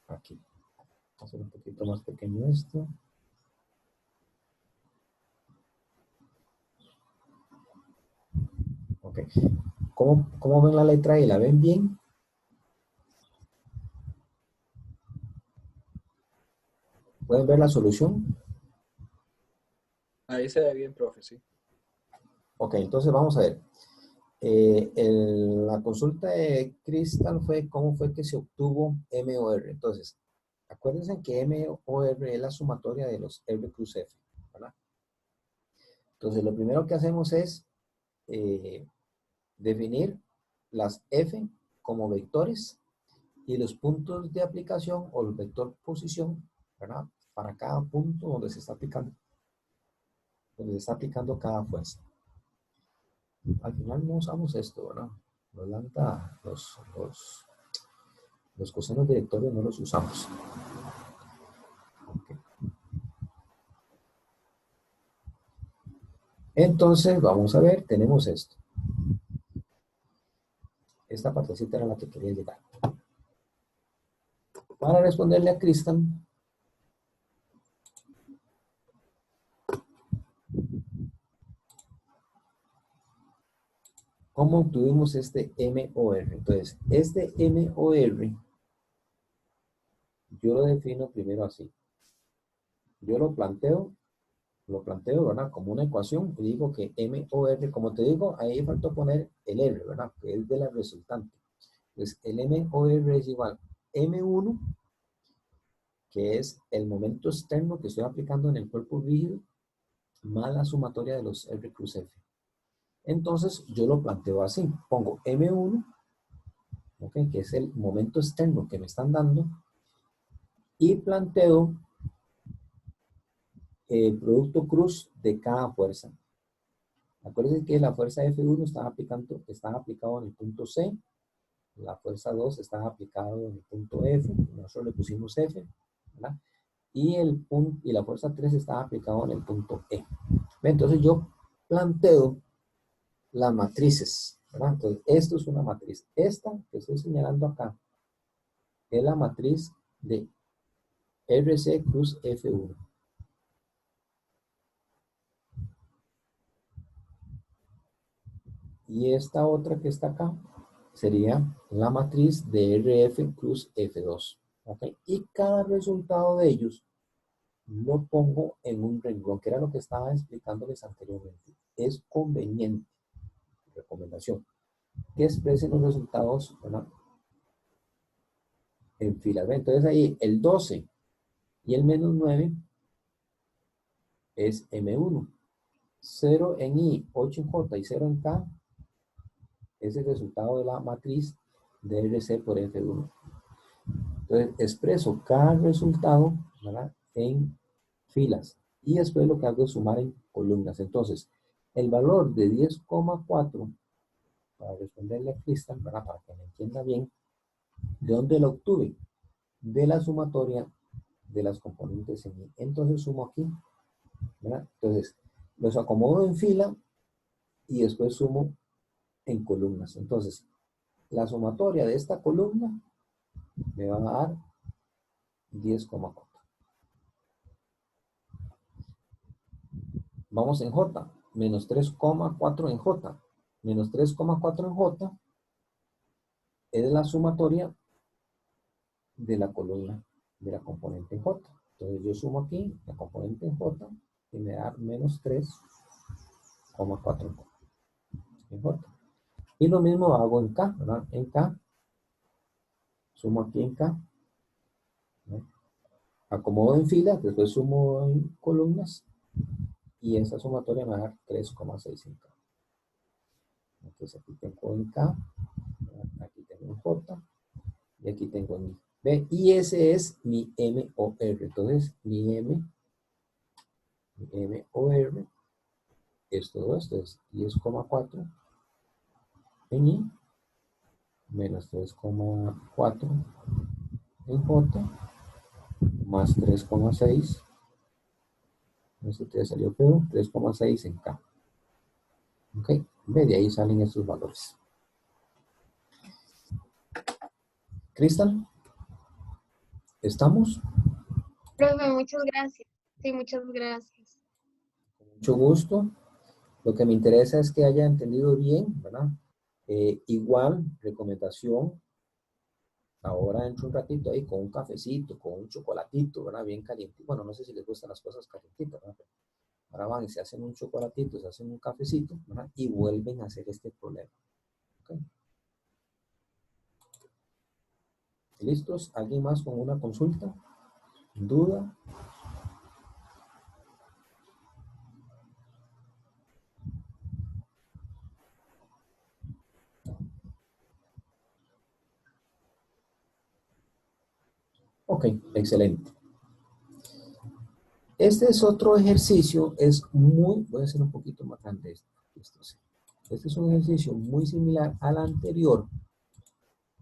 Aquí. Vamos a hacer un poquito más pequeño esto. Ok. ¿Cómo ven la letra I? ¿La ven bien? ¿Pueden ver la solución? Ahí se ve bien, profe, sí. Ok, entonces vamos a ver. La consulta de Crystal fue cómo fue que se obtuvo MOR. Entonces, acuérdense que MOR es la sumatoria de los R cruz F, ¿verdad? Entonces, lo primero que hacemos es definir las F como vectores y los puntos de aplicación o el vector posición, ¿verdad? Para cada punto donde se está aplicando cada fuerza. Al final no usamos esto, ¿verdad? Los cosenos directorios no los usamos. Okay. Entonces, vamos a ver, tenemos esto. Esta partecita era la que quería llegar. Para responderle a Cristian, ¿Cómo obtuvimos este MOR? Entonces, este MOR, yo lo defino primero así. Yo lo planteo, ¿verdad? Como una ecuación y digo que MOR, como te digo, ahí faltó poner el R, ¿verdad? Que es de la resultante. Entonces, el MOR es igual a M1, que es el momento externo que estoy aplicando en el cuerpo rígido, más la sumatoria de los R cruz F. Entonces, yo lo planteo así. Pongo M1, ¿okay? Que es el momento externo que me están dando, y planteo el producto cruz de cada fuerza. Acuérdense que la fuerza F1 estaba aplicado en el punto C, la fuerza 2 estaba aplicado en el punto F, nosotros le pusimos F, ¿verdad? Y la fuerza 3 estaba aplicado en el punto E. Entonces yo planteo las matrices, ¿verdad? Entonces esto es una matriz. Esta que estoy señalando acá es la matriz de RC cruz F1. Y esta otra que está acá sería la matriz de RF cruz F2. ¿Okay? Y cada resultado de ellos lo pongo en un renglón, que era lo que estaba explicándoles anteriormente. Es conveniente, recomendación, que expresen los resultados, ¿verdad?, en filas. Entonces ahí el 12 y el menos 9 es M1. 0 en I, 8 en J y 0 en K es el resultado de la matriz de RC por F1. Entonces expreso cada resultado, ¿verdad?, en filas. Y después lo que hago es sumar en columnas. Entonces, el valor de 10,4, para responderle a Cristian, ¿verdad?, para que me entienda bien, ¿de dónde lo obtuve? De la sumatoria de las componentes en I. Entonces sumo aquí, ¿verdad? Entonces, los acomodo en fila y después sumo en columnas. Entonces, la sumatoria de esta columna me va a dar 10,4. Vamos en J, menos 3,4 en J. Menos 3,4 en J es la sumatoria de la columna de la componente en J. Entonces yo sumo aquí la componente en J y me da menos 3,4 en J. Y lo mismo hago en K, ¿verdad? En K, sumo aquí en K, ¿no? Acomodo en filas, después sumo en columnas y esa sumatoria me va a dar 3,6 en K. Entonces aquí tengo en K, ¿verdad? Aquí tengo en J y aquí tengo en I. ¿Ve? Y ese es mi MOR. Entonces mi MOR es todo esto, es 10,4 en I, menos 3,4 en J, más 3,6, eso te salió peor, 3,6 en K. Ok, ve, de ahí salen estos valores. Cristian, ¿estamos? Profe, muchas gracias. Sí, muchas gracias. Mucho gusto. Lo que me interesa es que haya entendido bien, ¿verdad? Igual, recomendación, ahora entro un ratito ahí con un cafecito, con un chocolatito, ¿verdad? Bien caliente. Bueno, no sé si les gustan las cosas calientitas, ¿verdad? Ahora van y se hacen un chocolatito, se hacen un cafecito, ¿verdad? Y vuelven a hacer este problema. ¿Ok? ¿Listos? ¿Alguien más con una consulta? ¿Duda? Ok, excelente. Este es otro ejercicio, voy a hacer un poquito más grande esto. Este es un ejercicio muy similar al anterior,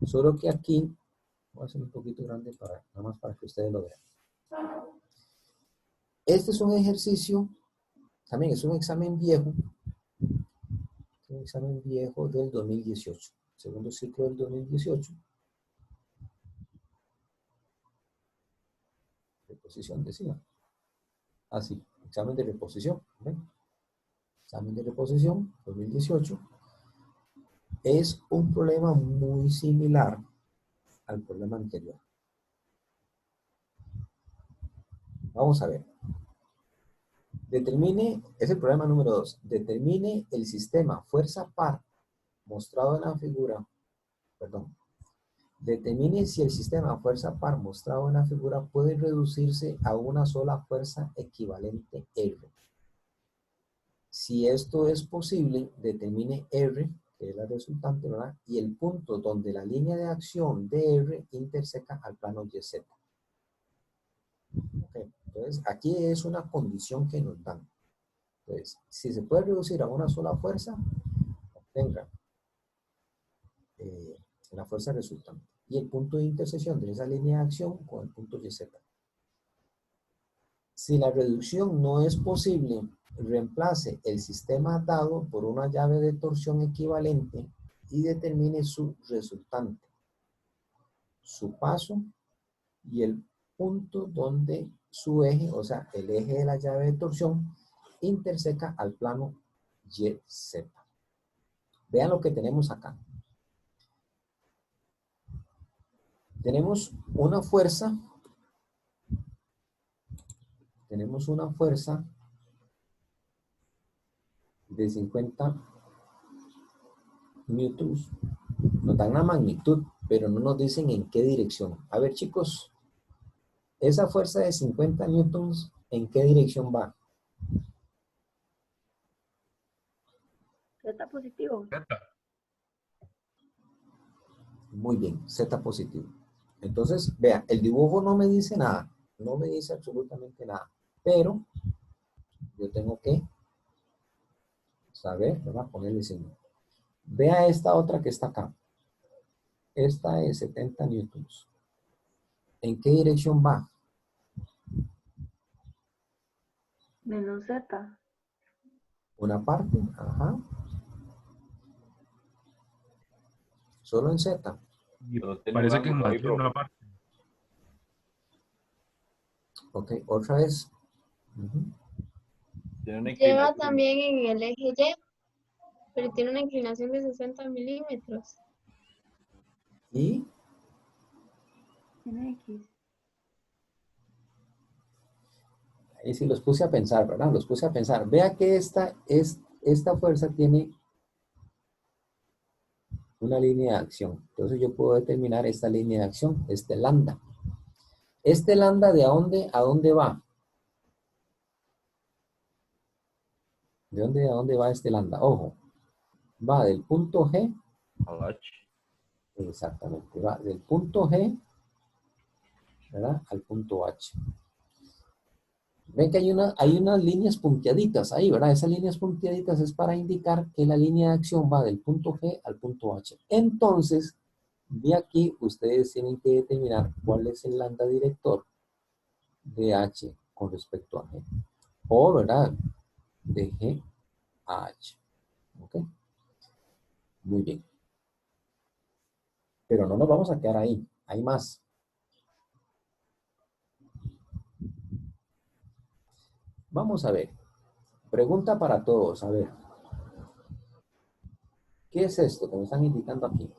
solo que aquí, voy a hacer un poquito grande nada más para que ustedes lo vean. Este es un ejercicio, también es un examen viejo del 2018, segundo ciclo del 2018. Reposición decía. Así, examen de reposición. ¿Ven? Examen de reposición 2018. es un problema muy similar al problema anterior. Vamos a ver. Es el problema número 2. Determine el sistema fuerza par mostrado en la figura. Perdón. Determine si el sistema fuerza par mostrado en la figura puede reducirse a una sola fuerza equivalente R. Si esto es posible, determine R, que es la resultante, ¿verdad? Y el punto donde la línea de acción de R interseca al plano YZ. Okay. Entonces, aquí es una condición que nos dan. Entonces, si se puede reducir a una sola fuerza, obtenga la fuerza resultante. Y el punto de intersección de esa línea de acción con el punto YZ. Si la reducción no es posible, reemplace el sistema dado por una llave de torsión equivalente y determine su resultante, su paso y el punto donde su eje, o sea, el eje de la llave de torsión, interseca al plano YZ. Vean lo que tenemos acá. Tenemos una fuerza de 50 newtons. Nos dan la magnitud, pero no nos dicen en qué dirección. A ver, chicos, esa fuerza de 50 newtons, ¿en qué dirección va? Z positivo. Z. Muy bien, Z positivo. Entonces, vea, el dibujo no me dice nada, no me dice absolutamente nada, pero yo tengo que saber, ¿verdad? Ponerle signo. Vea esta otra que está acá. Esta es 70 newtons. ¿En qué dirección va? Menos Z. Una parte, ajá. Solo en Z. Y Pero tiene un parece que ángulo ahí, mantiene bro. una parte. Ok, otra vez. Ujú. Tiene una Lleva inclinación. también en el eje Y, pero tiene una inclinación de 60 milímetros. Y Tiene X. ahí sí los puse a pensar, ¿verdad? Los puse a pensar. Vea que esta fuerza tiene una línea de acción. Entonces yo puedo determinar esta línea de acción, este lambda. Este lambda, ¿de dónde a dónde va? ¿De dónde a dónde va este lambda? Ojo, va del punto G, Al H. exactamente, va del punto G, ¿verdad? Al punto H. Ven que hay unas líneas punteaditas ahí, ¿verdad? Esas líneas punteaditas es para indicar que la línea de acción va del punto G al punto H. Entonces, de aquí ustedes tienen que determinar cuál es el lambda director de H con respecto a G. O, ¿verdad? De G a H. ¿Ok? Muy bien. Pero no nos vamos a quedar ahí. Hay más. Vamos a ver. Pregunta para todos. A ver. ¿Qué es esto que me están indicando aquí?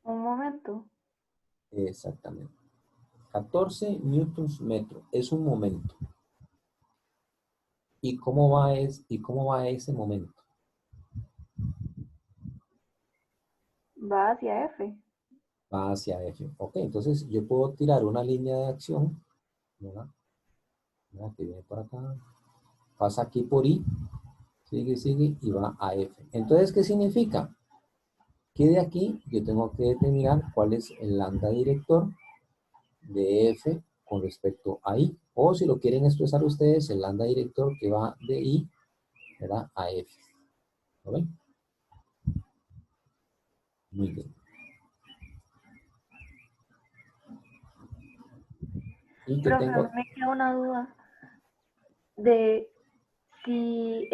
Un momento. Exactamente. 14 newtons metro. Es un momento. ¿Y cómo va ese momento? Va hacia F. Va hacia F. Ok, entonces yo puedo tirar una línea de acción, ¿verdad? ¿Verdad? Que viene por acá. Pasa aquí por I. Sigue y va a F. Entonces, ¿qué significa? Que de aquí yo tengo que determinar cuál es el lambda director de F con respecto a I. O si lo quieren expresar ustedes, el lambda director que va de I, ¿verdad? A F. ¿Lo ven? Muy bien. Y yo Profe, a mí tengo... me queda una duda de si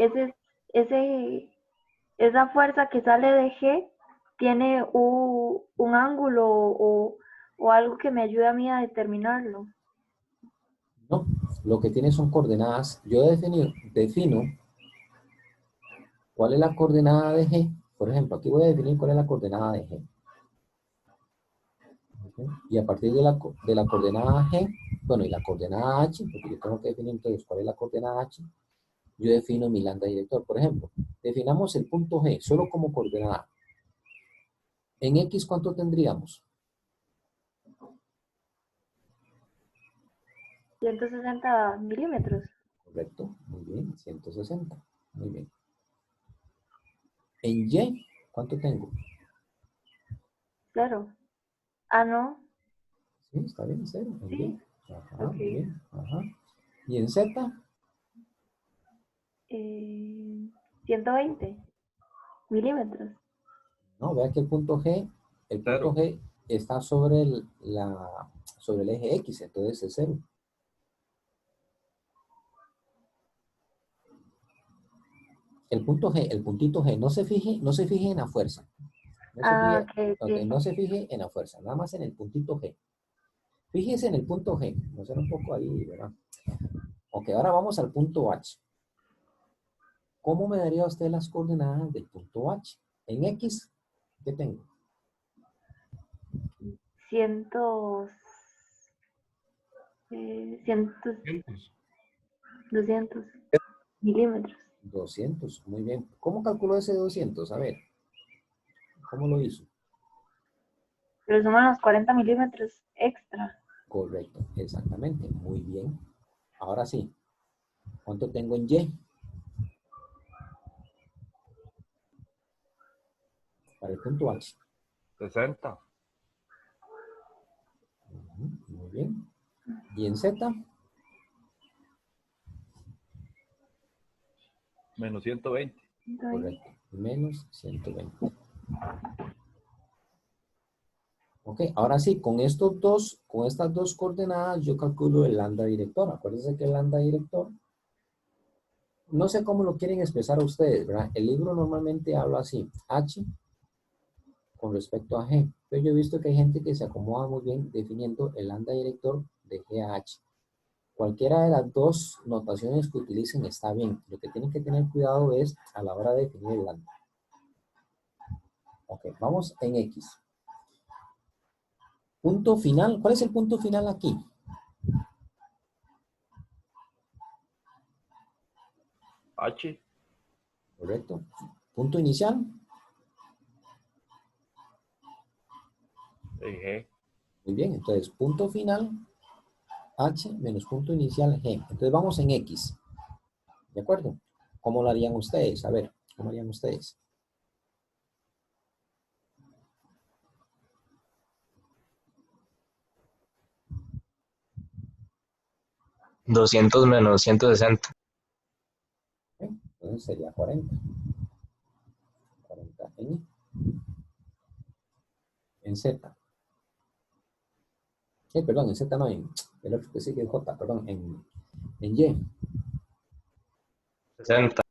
esa fuerza que sale de G tiene un ángulo o algo que me ayude a mí a determinarlo. No, lo que tiene son coordenadas. Yo defino ¿Cuál es la coordenada de G? Por ejemplo, aquí voy a definir cuál es la coordenada de G. ¿Ok? Y a partir de la coordenada G, bueno, y la coordenada H, porque yo tengo que definir entonces cuál es la coordenada H, yo defino mi lambda director. Por ejemplo, definamos el punto G solo como coordenada. En X, ¿cuánto tendríamos? 160 milímetros. Correcto, muy bien, 160. Muy bien. En Y, ¿cuánto tengo? 0. Ah, no. Sí, está bien, 0. En Sí. Y. Ajá, Ok. muy bien. Ajá. Y en Z, 120 milímetros. no, vea que el punto G Cero. está sobre sobre el eje X, entonces es 0. El punto G, el puntito G, no se fije en la fuerza. No se Ah, fije, ok, ok, ok. no se fije en la fuerza, nada más en el puntito G. Fíjese en el punto G, no será un poco ahí, ¿verdad? Ok, ahora vamos al punto H. ¿Cómo me daría usted las coordenadas del punto H? En X, ¿qué tengo? 100, 100, 200. 200 milímetros. 200, muy bien. ¿Cómo calculó ese 200? A ver, ¿cómo lo hizo? Pero suman los 40 milímetros extra. Correcto, exactamente, muy bien. Ahora sí, ¿cuánto tengo en Y? Para el punto H. 60. Muy bien. ¿Y en Z? Menos 120. Correcto, menos 120. Ok, ahora sí, con estas dos coordenadas yo calculo el lambda director. Acuérdense que el lambda director, no sé cómo lo quieren expresar a ustedes, ¿verdad? El libro normalmente habla así, H con respecto a G. Pero yo he visto que hay gente que se acomoda muy bien definiendo el lambda director de G a H. Cualquiera de las dos notaciones que utilicen está bien. Lo que tienen que tener cuidado es a la hora de definir el lambda. Ok, vamos en X. Punto final. ¿Cuál es el punto final aquí? H. Correcto. Punto inicial. G. Muy bien, entonces punto final H menos punto inicial G. Entonces vamos en X. ¿De acuerdo? ¿Cómo lo harían ustedes? A ver, ¿cómo harían ustedes? $200 menos 160. ¿Ok? Entonces sería 40. 40 en Y. En Z. Perdón, en Z no, el otro que sigue en J, perdón, en Y. 60.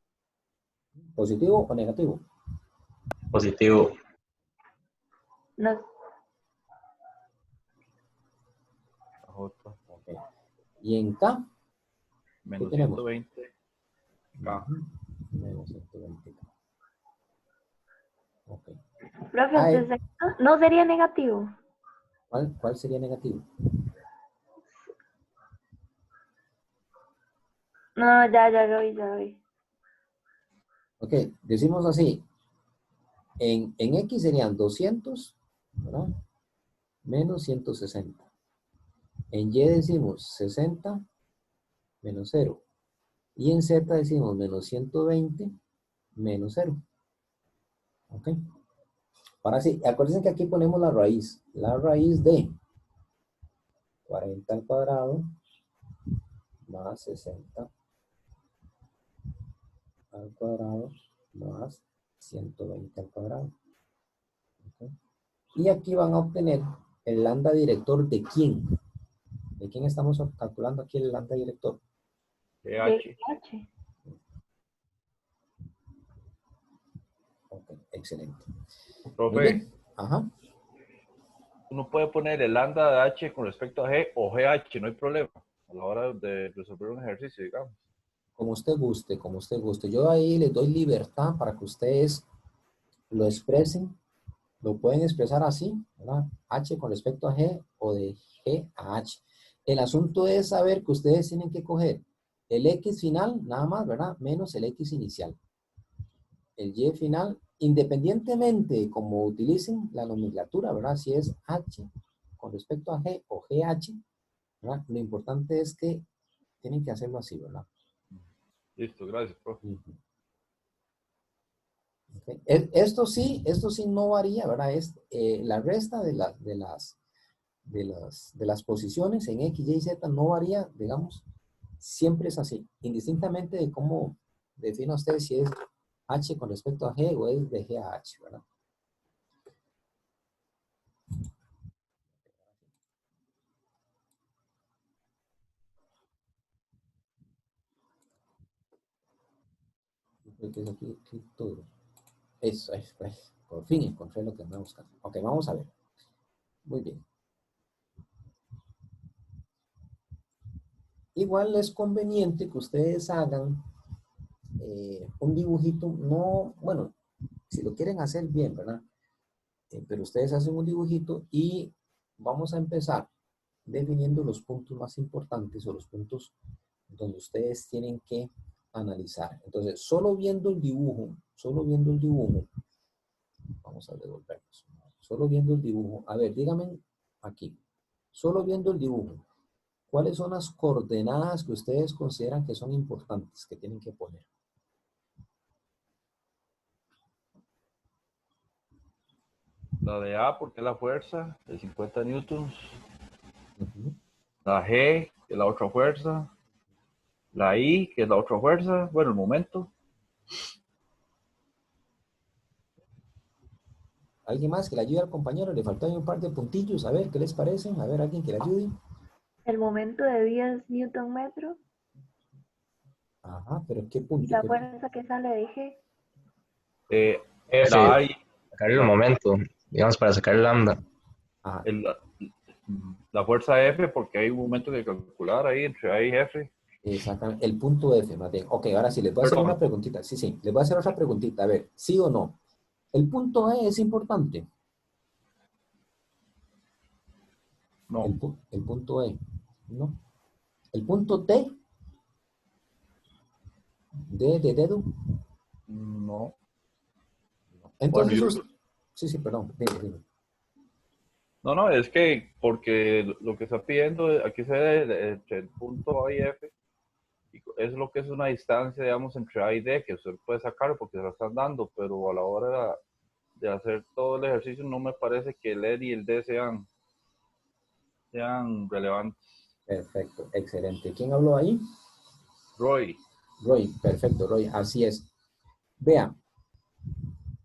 ¿Positivo o negativo? Positivo. No, J. Ok. Y en K, ¿qué Menos tenemos? 120. K. Ujú. Menos 120. Ok. profe, Ah, ¿usted no sería negativo? ¿cuál sería negativo? No, ya lo vi, ya lo vi. Ok, decimos así. En X serían 200, ¿verdad? Menos 160. En Y decimos 60 menos 0. Y en Z decimos menos 120 menos 0. ¿Ok? Ahora sí, acuérdense que aquí ponemos la raíz. La raíz de 40 al cuadrado más 60 al cuadrado más 120 al cuadrado. ¿Ok? Y aquí van a obtener el lambda director de quién. ¿De quién estamos calculando aquí el lambda director? De H. H. Ok, excelente. Muy Profe, bien. Ajá. uno puede poner el lambda de H con respecto a G o GH, no hay problema. A la hora de resolver un ejercicio, digamos. como usted guste, como usted guste. Yo ahí les doy libertad para que ustedes lo expresen. Lo pueden expresar así, ¿verdad? H con respecto a G o de G a H. El asunto es saber que ustedes tienen que coger el X final, nada más, ¿verdad? Menos el X inicial. El Y final, independientemente de cómo utilicen la nomenclatura, ¿verdad? Si es H con respecto a G o GH, ¿verdad? Lo importante es que tienen que hacerlo así, ¿verdad? Listo, gracias, profe. Ujú. Okay. Esto sí no varía, ¿verdad? Es la resta de las posiciones en X, Y, Z no varía, digamos, siempre es así, indistintamente de cómo defina usted si es H con respecto a G o es de G a H, ¿verdad? Yo creo que es aquí, todo. Eso, por fin encontré lo que me buscando. Ok, vamos a ver. Muy bien. Igual es conveniente que ustedes hagan un dibujito, no, bueno, si lo quieren hacer bien, ¿verdad? Pero ustedes hacen un dibujito y vamos a empezar definiendo los puntos más importantes o los puntos donde ustedes tienen que analizar. Entonces, solo viendo el dibujo, vamos a devolvernos. Solo viendo el dibujo, a ver, díganme aquí, solo viendo el dibujo, ¿cuáles son las coordenadas que ustedes consideran que son importantes, que tienen que poner? La de A, porque es la fuerza, de 50 newtons. Ujú. La G, que es la otra fuerza. La I, que es la otra fuerza. Bueno, el momento. ¿Alguien más que le ayude al compañero? Le faltó ahí un par de puntillos, a ver, ¿qué les parecen? A ver, alguien que le ayude. El momento de 10 newton metro Ajá, pero ¿qué y punto? la fuerza que sale de G. Eh, F, la A y sacar el la, momento, digamos, para sacar el lambda. Ajá, la fuerza F, porque hay un momento que calcular ahí entre A y F. exactamente. El punto F, más bien. Ok, ahora sí, les voy a hacer Perdón, una preguntita. Sí, sí, les voy a hacer otra preguntita. A ver, ¿sí o no? ¿El punto E es importante? no, El punto E, ¿no? ¿El punto T? ¿D de dedo? no. Bueno, Entonces, yo, sí, sí, perdón. Dime, dime. no, es que porque lo que está pidiendo aquí se ve entre el punto A y F, y es lo que es una distancia, digamos, entre A y D, que usted puede sacar porque se la están dando, pero a la hora de hacer todo el ejercicio no me parece que el E y el D sean relevantes. Perfecto, excelente. ¿Quién habló ahí? Roy, Roy, perfecto, Roy, así es. Vea,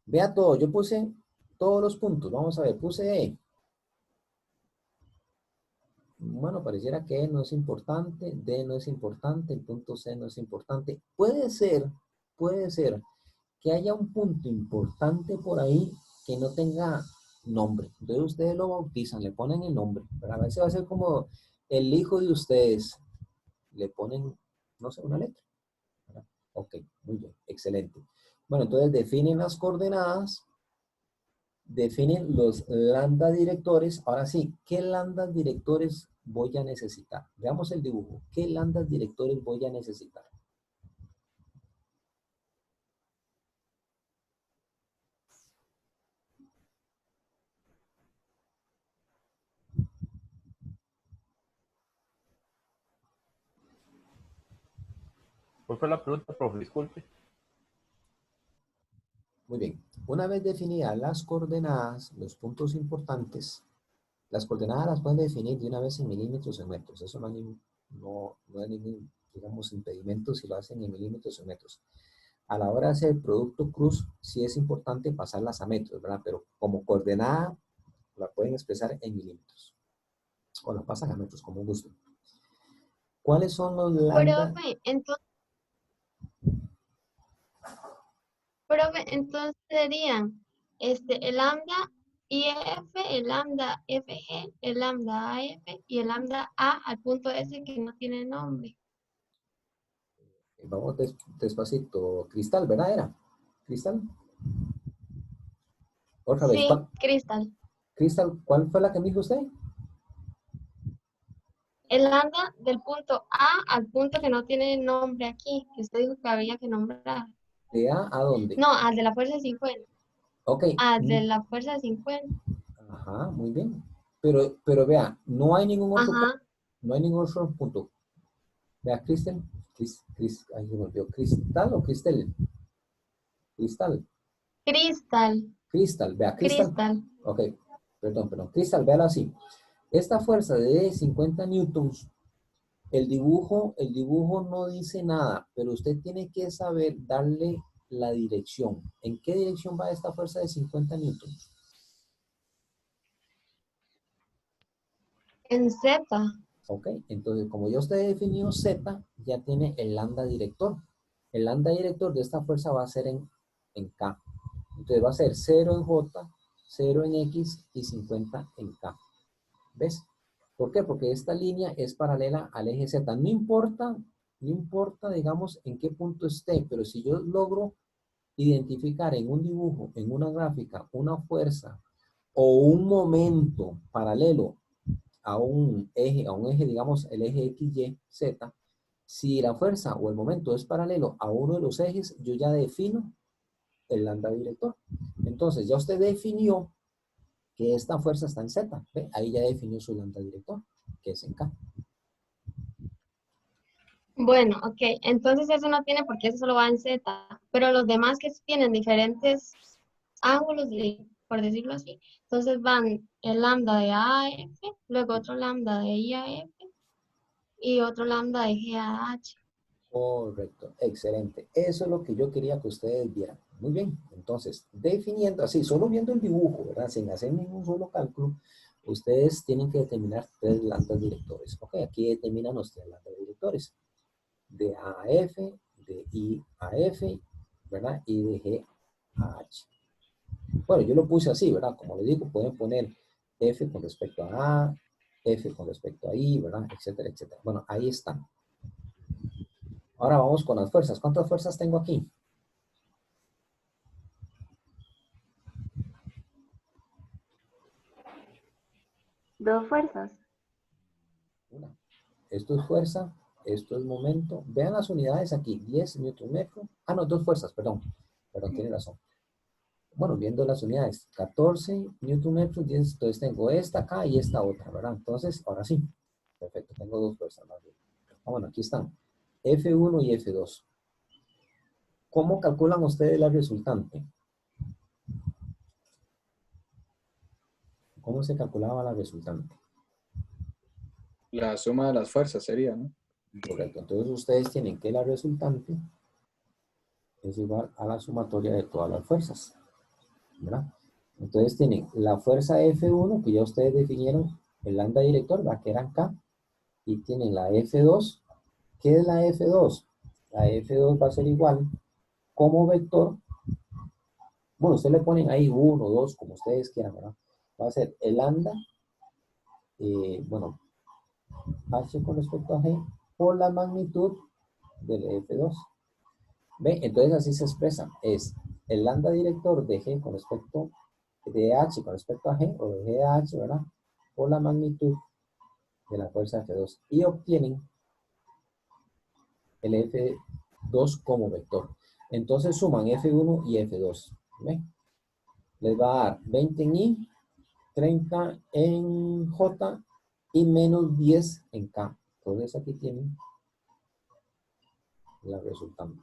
vea todo. Yo puse todos los puntos. Vamos a ver, puse E. Bueno, pareciera que E no es importante, D no es importante, el punto C no es importante. Puede ser que haya un punto importante por ahí que no tenga nombre. Entonces ustedes lo bautizan, le ponen el nombre. Pero a veces va a ser como el hijo de ustedes. Le ponen, no sé, una letra. ¿Verdad? Ok, muy bien, excelente. Bueno, entonces definen las coordenadas, definen los lambda directores. Ahora sí, ¿qué lambda directores voy a necesitar? Veamos el dibujo. ¿Qué lambda directores voy a necesitar? ¿cuál fue la pregunta, profe? Disculpe. Muy bien. Una vez definidas las coordenadas, los puntos importantes, las coordenadas las pueden definir de una vez en milímetros o en metros. Eso no hay ningún, digamos, impedimento si lo hacen en milímetros o en metros. A la hora de hacer el producto cruz, sí es importante pasarlas a metros, ¿verdad? Pero como coordenada, la pueden expresar en milímetros. O la pasan a metros, como gusto. ¿Cuáles son los lambda? Profe, entonces serían el lambda IF, el lambda FG, el lambda AF y el lambda A al punto S que no tiene nombre. Vamos despacito. Cristal, ¿verdad? ¿Era? ¿Cristal? Otra vez. Sí, ¿Cuál? Cristal. Cristal, ¿cuál fue la que me dijo usted? Él anda del punto A al punto que no tiene nombre aquí, que usted dijo que había que nombrar. ¿De A dónde? No, al de la fuerza de 50. Ok. Al de la fuerza de 50. Ajá, muy bien. Pero vea, no hay ningún otro, Ajá. no hay ningún otro punto. Vea, Cristal, ahí se me olvidó. ¿Cristal o Cristel? Cristal. Cristal. Cristal, vea, Cristal. Cristal. Ok, perdón. Cristal, véala así. Esta fuerza de 50 newtons, el dibujo no dice nada, pero usted tiene que saber darle la dirección. ¿En qué dirección va esta fuerza de 50 newtons? En Z. Ok, entonces como ya usted definió Z, ya tiene el lambda director. El lambda director de esta fuerza va a ser en K. Entonces va a ser 0 en J, 0 en X y 50 en K. ¿Ves? ¿Por qué? Porque esta línea es paralela al eje Z. No importa, digamos, en qué punto esté, pero si yo logro identificar en un dibujo, en una gráfica, una fuerza o un momento paralelo a un eje, digamos, el eje X, Y, Z, si la fuerza o el momento es paralelo a uno de los ejes, yo ya defino el lambda director. Entonces, ya usted definió que esta fuerza está en Z. ¿Ve? Ahí ya definió su lambda director, que es en K. Bueno, ok. Entonces eso no tiene por qué, eso solo va en Z. Pero los demás que tienen diferentes ángulos, por decirlo así, entonces van el lambda de A a F, luego otro lambda de I a F y otro lambda de G a H. Correcto, excelente. Eso es lo que yo quería que ustedes vieran. Muy bien, entonces, definiendo así, solo viendo el dibujo, ¿verdad? Sin hacer ningún solo cálculo, ustedes tienen que determinar 3 lambdas directores. Ok, aquí determinan los 3 lambdas directores. De A a F, de I a F, ¿verdad? Y de G a H. Bueno, yo lo puse así, ¿verdad? Como les digo, pueden poner F con respecto a A, F con respecto a I, ¿verdad? Etcétera, etcétera. Bueno, ahí están. Ahora vamos con las fuerzas. ¿Cuántas fuerzas tengo aquí? Dos fuerzas. Una. Esto es fuerza, esto es momento. Vean las unidades aquí. 10 newton metro. Ah, no, dos fuerzas, perdón. Perdón, tiene razón. Bueno, viendo las unidades. 14 newton metros, 10. Entonces tengo esta acá y esta otra, ¿verdad? Entonces, ahora sí. Perfecto, tengo dos fuerzas más bien. Ah, bueno, aquí están. F1 y F2. ¿Cómo calculan ustedes la resultante? ¿Cómo se calculaba la resultante? La suma de las fuerzas sería, ¿no? Correcto. Entonces ustedes tienen que la resultante es igual a la sumatoria de todas las fuerzas, ¿verdad? Entonces tienen la fuerza F1, que ya ustedes definieron, el lambda director, va a quedar K, y tienen la F2. ¿Qué es la F2? La F2 va a ser igual como vector. Bueno, ustedes le ponen ahí 1, 2, como ustedes quieran, ¿verdad? Va a ser el lambda, bueno, H con respecto a G, por la magnitud del F2. ¿Ve? Entonces así se expresa. Es el lambda director de G con respecto de H con respecto a G, o de G a H, ¿verdad? Por la magnitud de la fuerza F2. Y obtienen el F2 como vector. Entonces suman F1 y F2. ¿Ve? Les va a dar 20 en I, 30 en J y menos 10 en K. Entonces aquí tienen la resultante.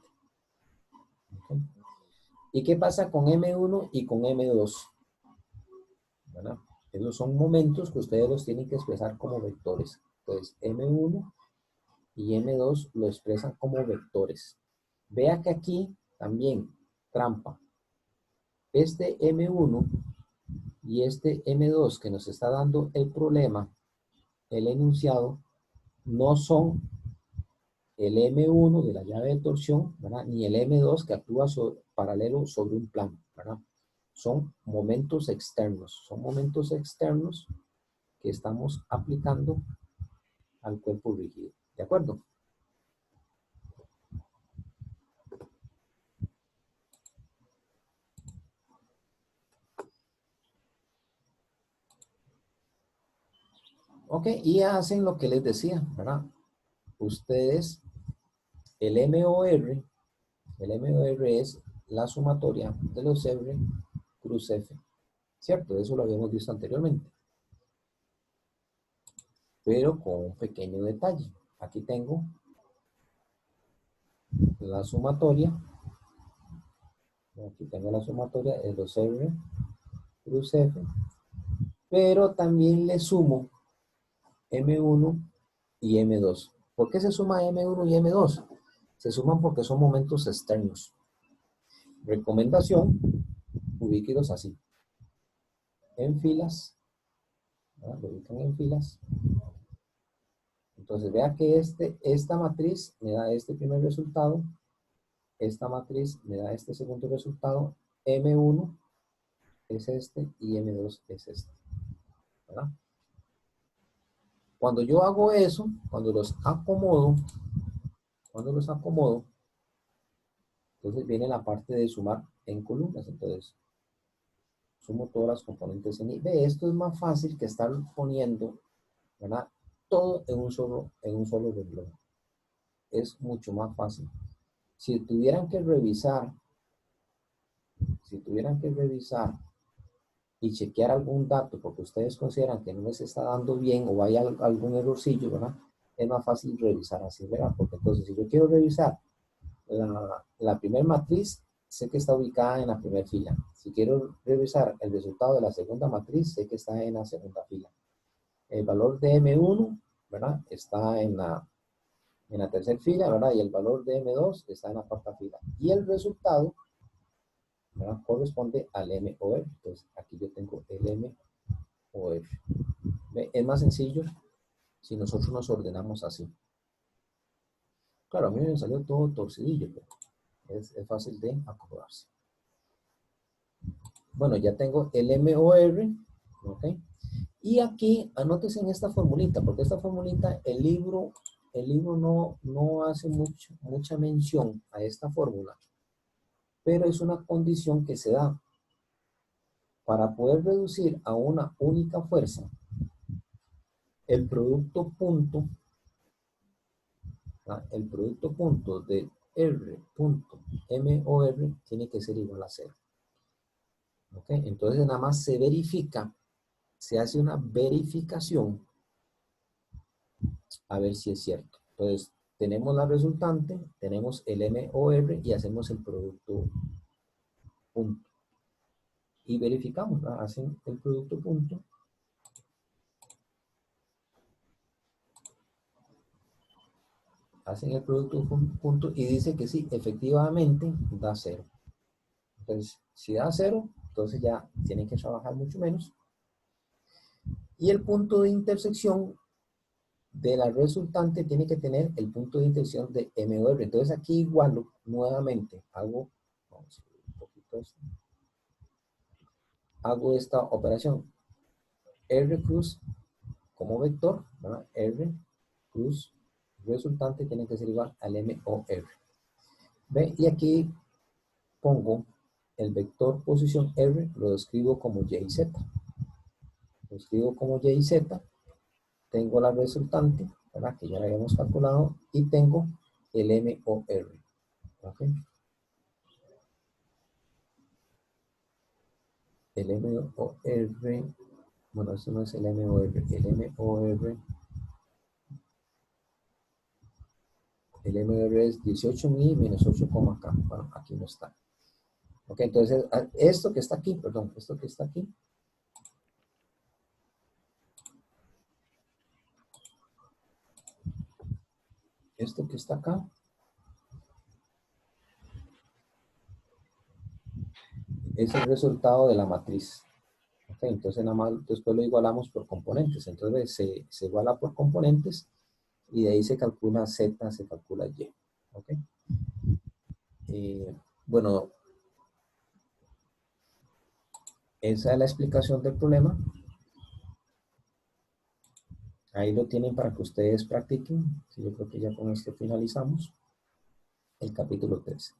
¿Okay? ¿Y qué pasa con M1 y con M2? ¿Verdad? Esos son momentos que ustedes los tienen que expresar como vectores. Entonces, M1 y M2 lo expresan como vectores. Vea que aquí también, trampa. Este M1 y este M2 que nos está dando el problema, el enunciado, no son el M1 de la llave de torsión, ¿verdad? Ni el M2 que actúa paralelo sobre un plano, ¿verdad? Son momentos externos. Son momentos externos que estamos aplicando al cuerpo rígido. ¿De acuerdo? Ok, y hacen lo que les decía, ¿verdad? Ustedes, el MOR es la sumatoria de los R cruz F, ¿cierto? Eso lo habíamos visto anteriormente. Pero con un pequeño detalle. Aquí tengo la sumatoria. Aquí tengo la sumatoria de los R cruz F. Pero también le sumo M1 y M2. ¿Por qué se suma M1 y M2? Se suman porque son momentos externos. Recomendación, ubíquelos así. En filas. ¿Verdad? Lo ubican en filas. Entonces vea que esta matriz me da este primer resultado. Esta matriz me da este segundo resultado. M1 es este y M2 es este. ¿Verdad? Cuando yo hago eso, cuando los acomodo, entonces viene la parte de sumar en columnas. Entonces, sumo todas las componentes en I. Ve, esto es más fácil que estar poniendo, ¿verdad? Todo en un solo renglón. Es mucho más fácil. Si tuvieran que revisar y chequear algún dato porque ustedes consideran que no les está dando bien o hay algún errorcillo, ¿verdad? Es más fácil revisar así, ¿verdad? Porque entonces si yo quiero revisar la primera matriz, sé que está ubicada en la primera fila. Si quiero revisar el resultado de la segunda matriz, sé que está en la segunda fila. El valor de M1, ¿verdad? Está en la tercera fila, ¿verdad? Y el valor de M2 está en la cuarta fila. Y el resultado, ¿verdad? Corresponde al MOR. Entonces, aquí yo tengo el MOR. Es más sencillo si nosotros nos ordenamos así. Claro, a mí me salió todo torcidillo, pero es fácil de acomodarse. Bueno, ya tengo el MOR, ¿ok? Y aquí, anótese en esta formulita, porque esta formulita, el libro no hace mucha mención a esta fórmula, pero es una condición que se da para poder reducir a una única fuerza el producto punto, ¿verdad? El producto punto de R.MOR tiene que ser igual a 0. ¿Ok? Entonces nada más se verifica, se hace una verificación a ver si es cierto. Entonces tenemos la resultante, tenemos el MOR y hacemos el producto punto. Y verificamos, ¿verdad? Hacen el producto punto. Hacen el producto punto y dice que sí, efectivamente da 0. Entonces, si da 0, entonces ya tienen que trabajar mucho menos. Y el punto de intersección de la resultante tiene que tener el punto de intersección de MOR. Entonces aquí igualo nuevamente, hago esta operación. R cruz como vector, ¿verdad? R cruz resultante tiene que ser igual al MOR. ¿Ve? Y aquí pongo el vector posición R, lo escribo como Y y Z. Lo escribo como Y y Z. Tengo la resultante, ¿verdad? Que ya la habíamos calculado. Y tengo el MOR. ¿Ok? El MOR, bueno, eso no es el MOR. El MOR es 18.000 menos 8, acá. Bueno, aquí no está. Ok, entonces, esto que está aquí, esto que está acá, es el resultado de la matriz. Okay, entonces nada más después lo igualamos por componentes. Entonces se iguala por componentes y de ahí se calcula Z, se calcula Y. Okay. Bueno, esa es la explicación del problema. Ahí lo tienen para que ustedes practiquen. Yo creo que ya con esto finalizamos el capítulo 3.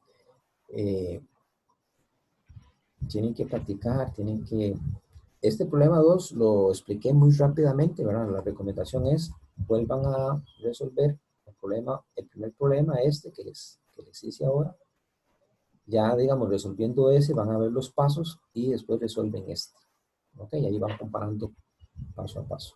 Tienen que practicar, tienen que Este problema 2 lo expliqué muy rápidamente, ¿verdad? La recomendación es vuelvan a resolver el primer problema que les hice ahora. Ya, digamos, resolviendo ese, van a ver los pasos y después resuelven este. ¿Ok? Ahí van comparando paso a paso.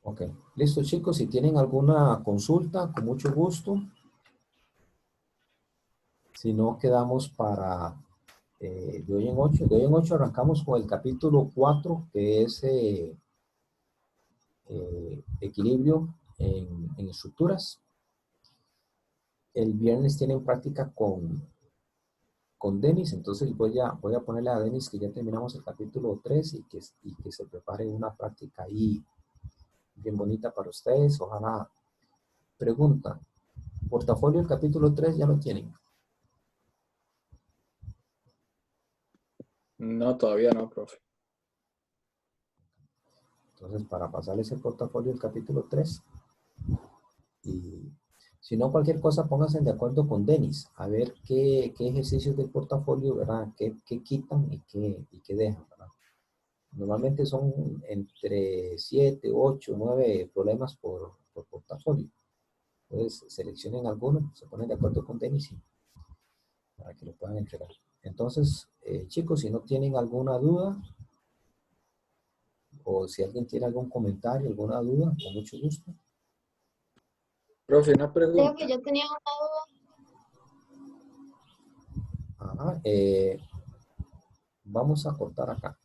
Ok, listo chicos, si tienen alguna consulta, con mucho gusto. Si no, quedamos para de hoy en 8. De hoy en 8 arrancamos con el capítulo 4, que es equilibrio en estructuras. El viernes tienen práctica con Denis, entonces voy a ponerle a Denis que ya terminamos el capítulo 3 y que se prepare una práctica ahí bien bonita para ustedes. Ojalá. Pregunta, portafolio el capítulo 3 ya lo tienen. No, todavía no, profe. Entonces, para pasarles el portafolio del capítulo 3, y si no, cualquier cosa, pónganse de acuerdo con Denis, a ver qué ejercicios del portafolio, ¿verdad? ¿Qué quitan y qué dejan, ¿verdad? Normalmente son entre 7, 8, 9 problemas por portafolio. Entonces, seleccionen alguno, se ponen de acuerdo con Denis para que lo puedan entregar. Entonces, chicos, si no tienen alguna duda, o si alguien tiene algún comentario, alguna duda, con mucho gusto. Profe, una pregunta. Profe, yo tenía una duda. Ajá, vamos a cortar acá.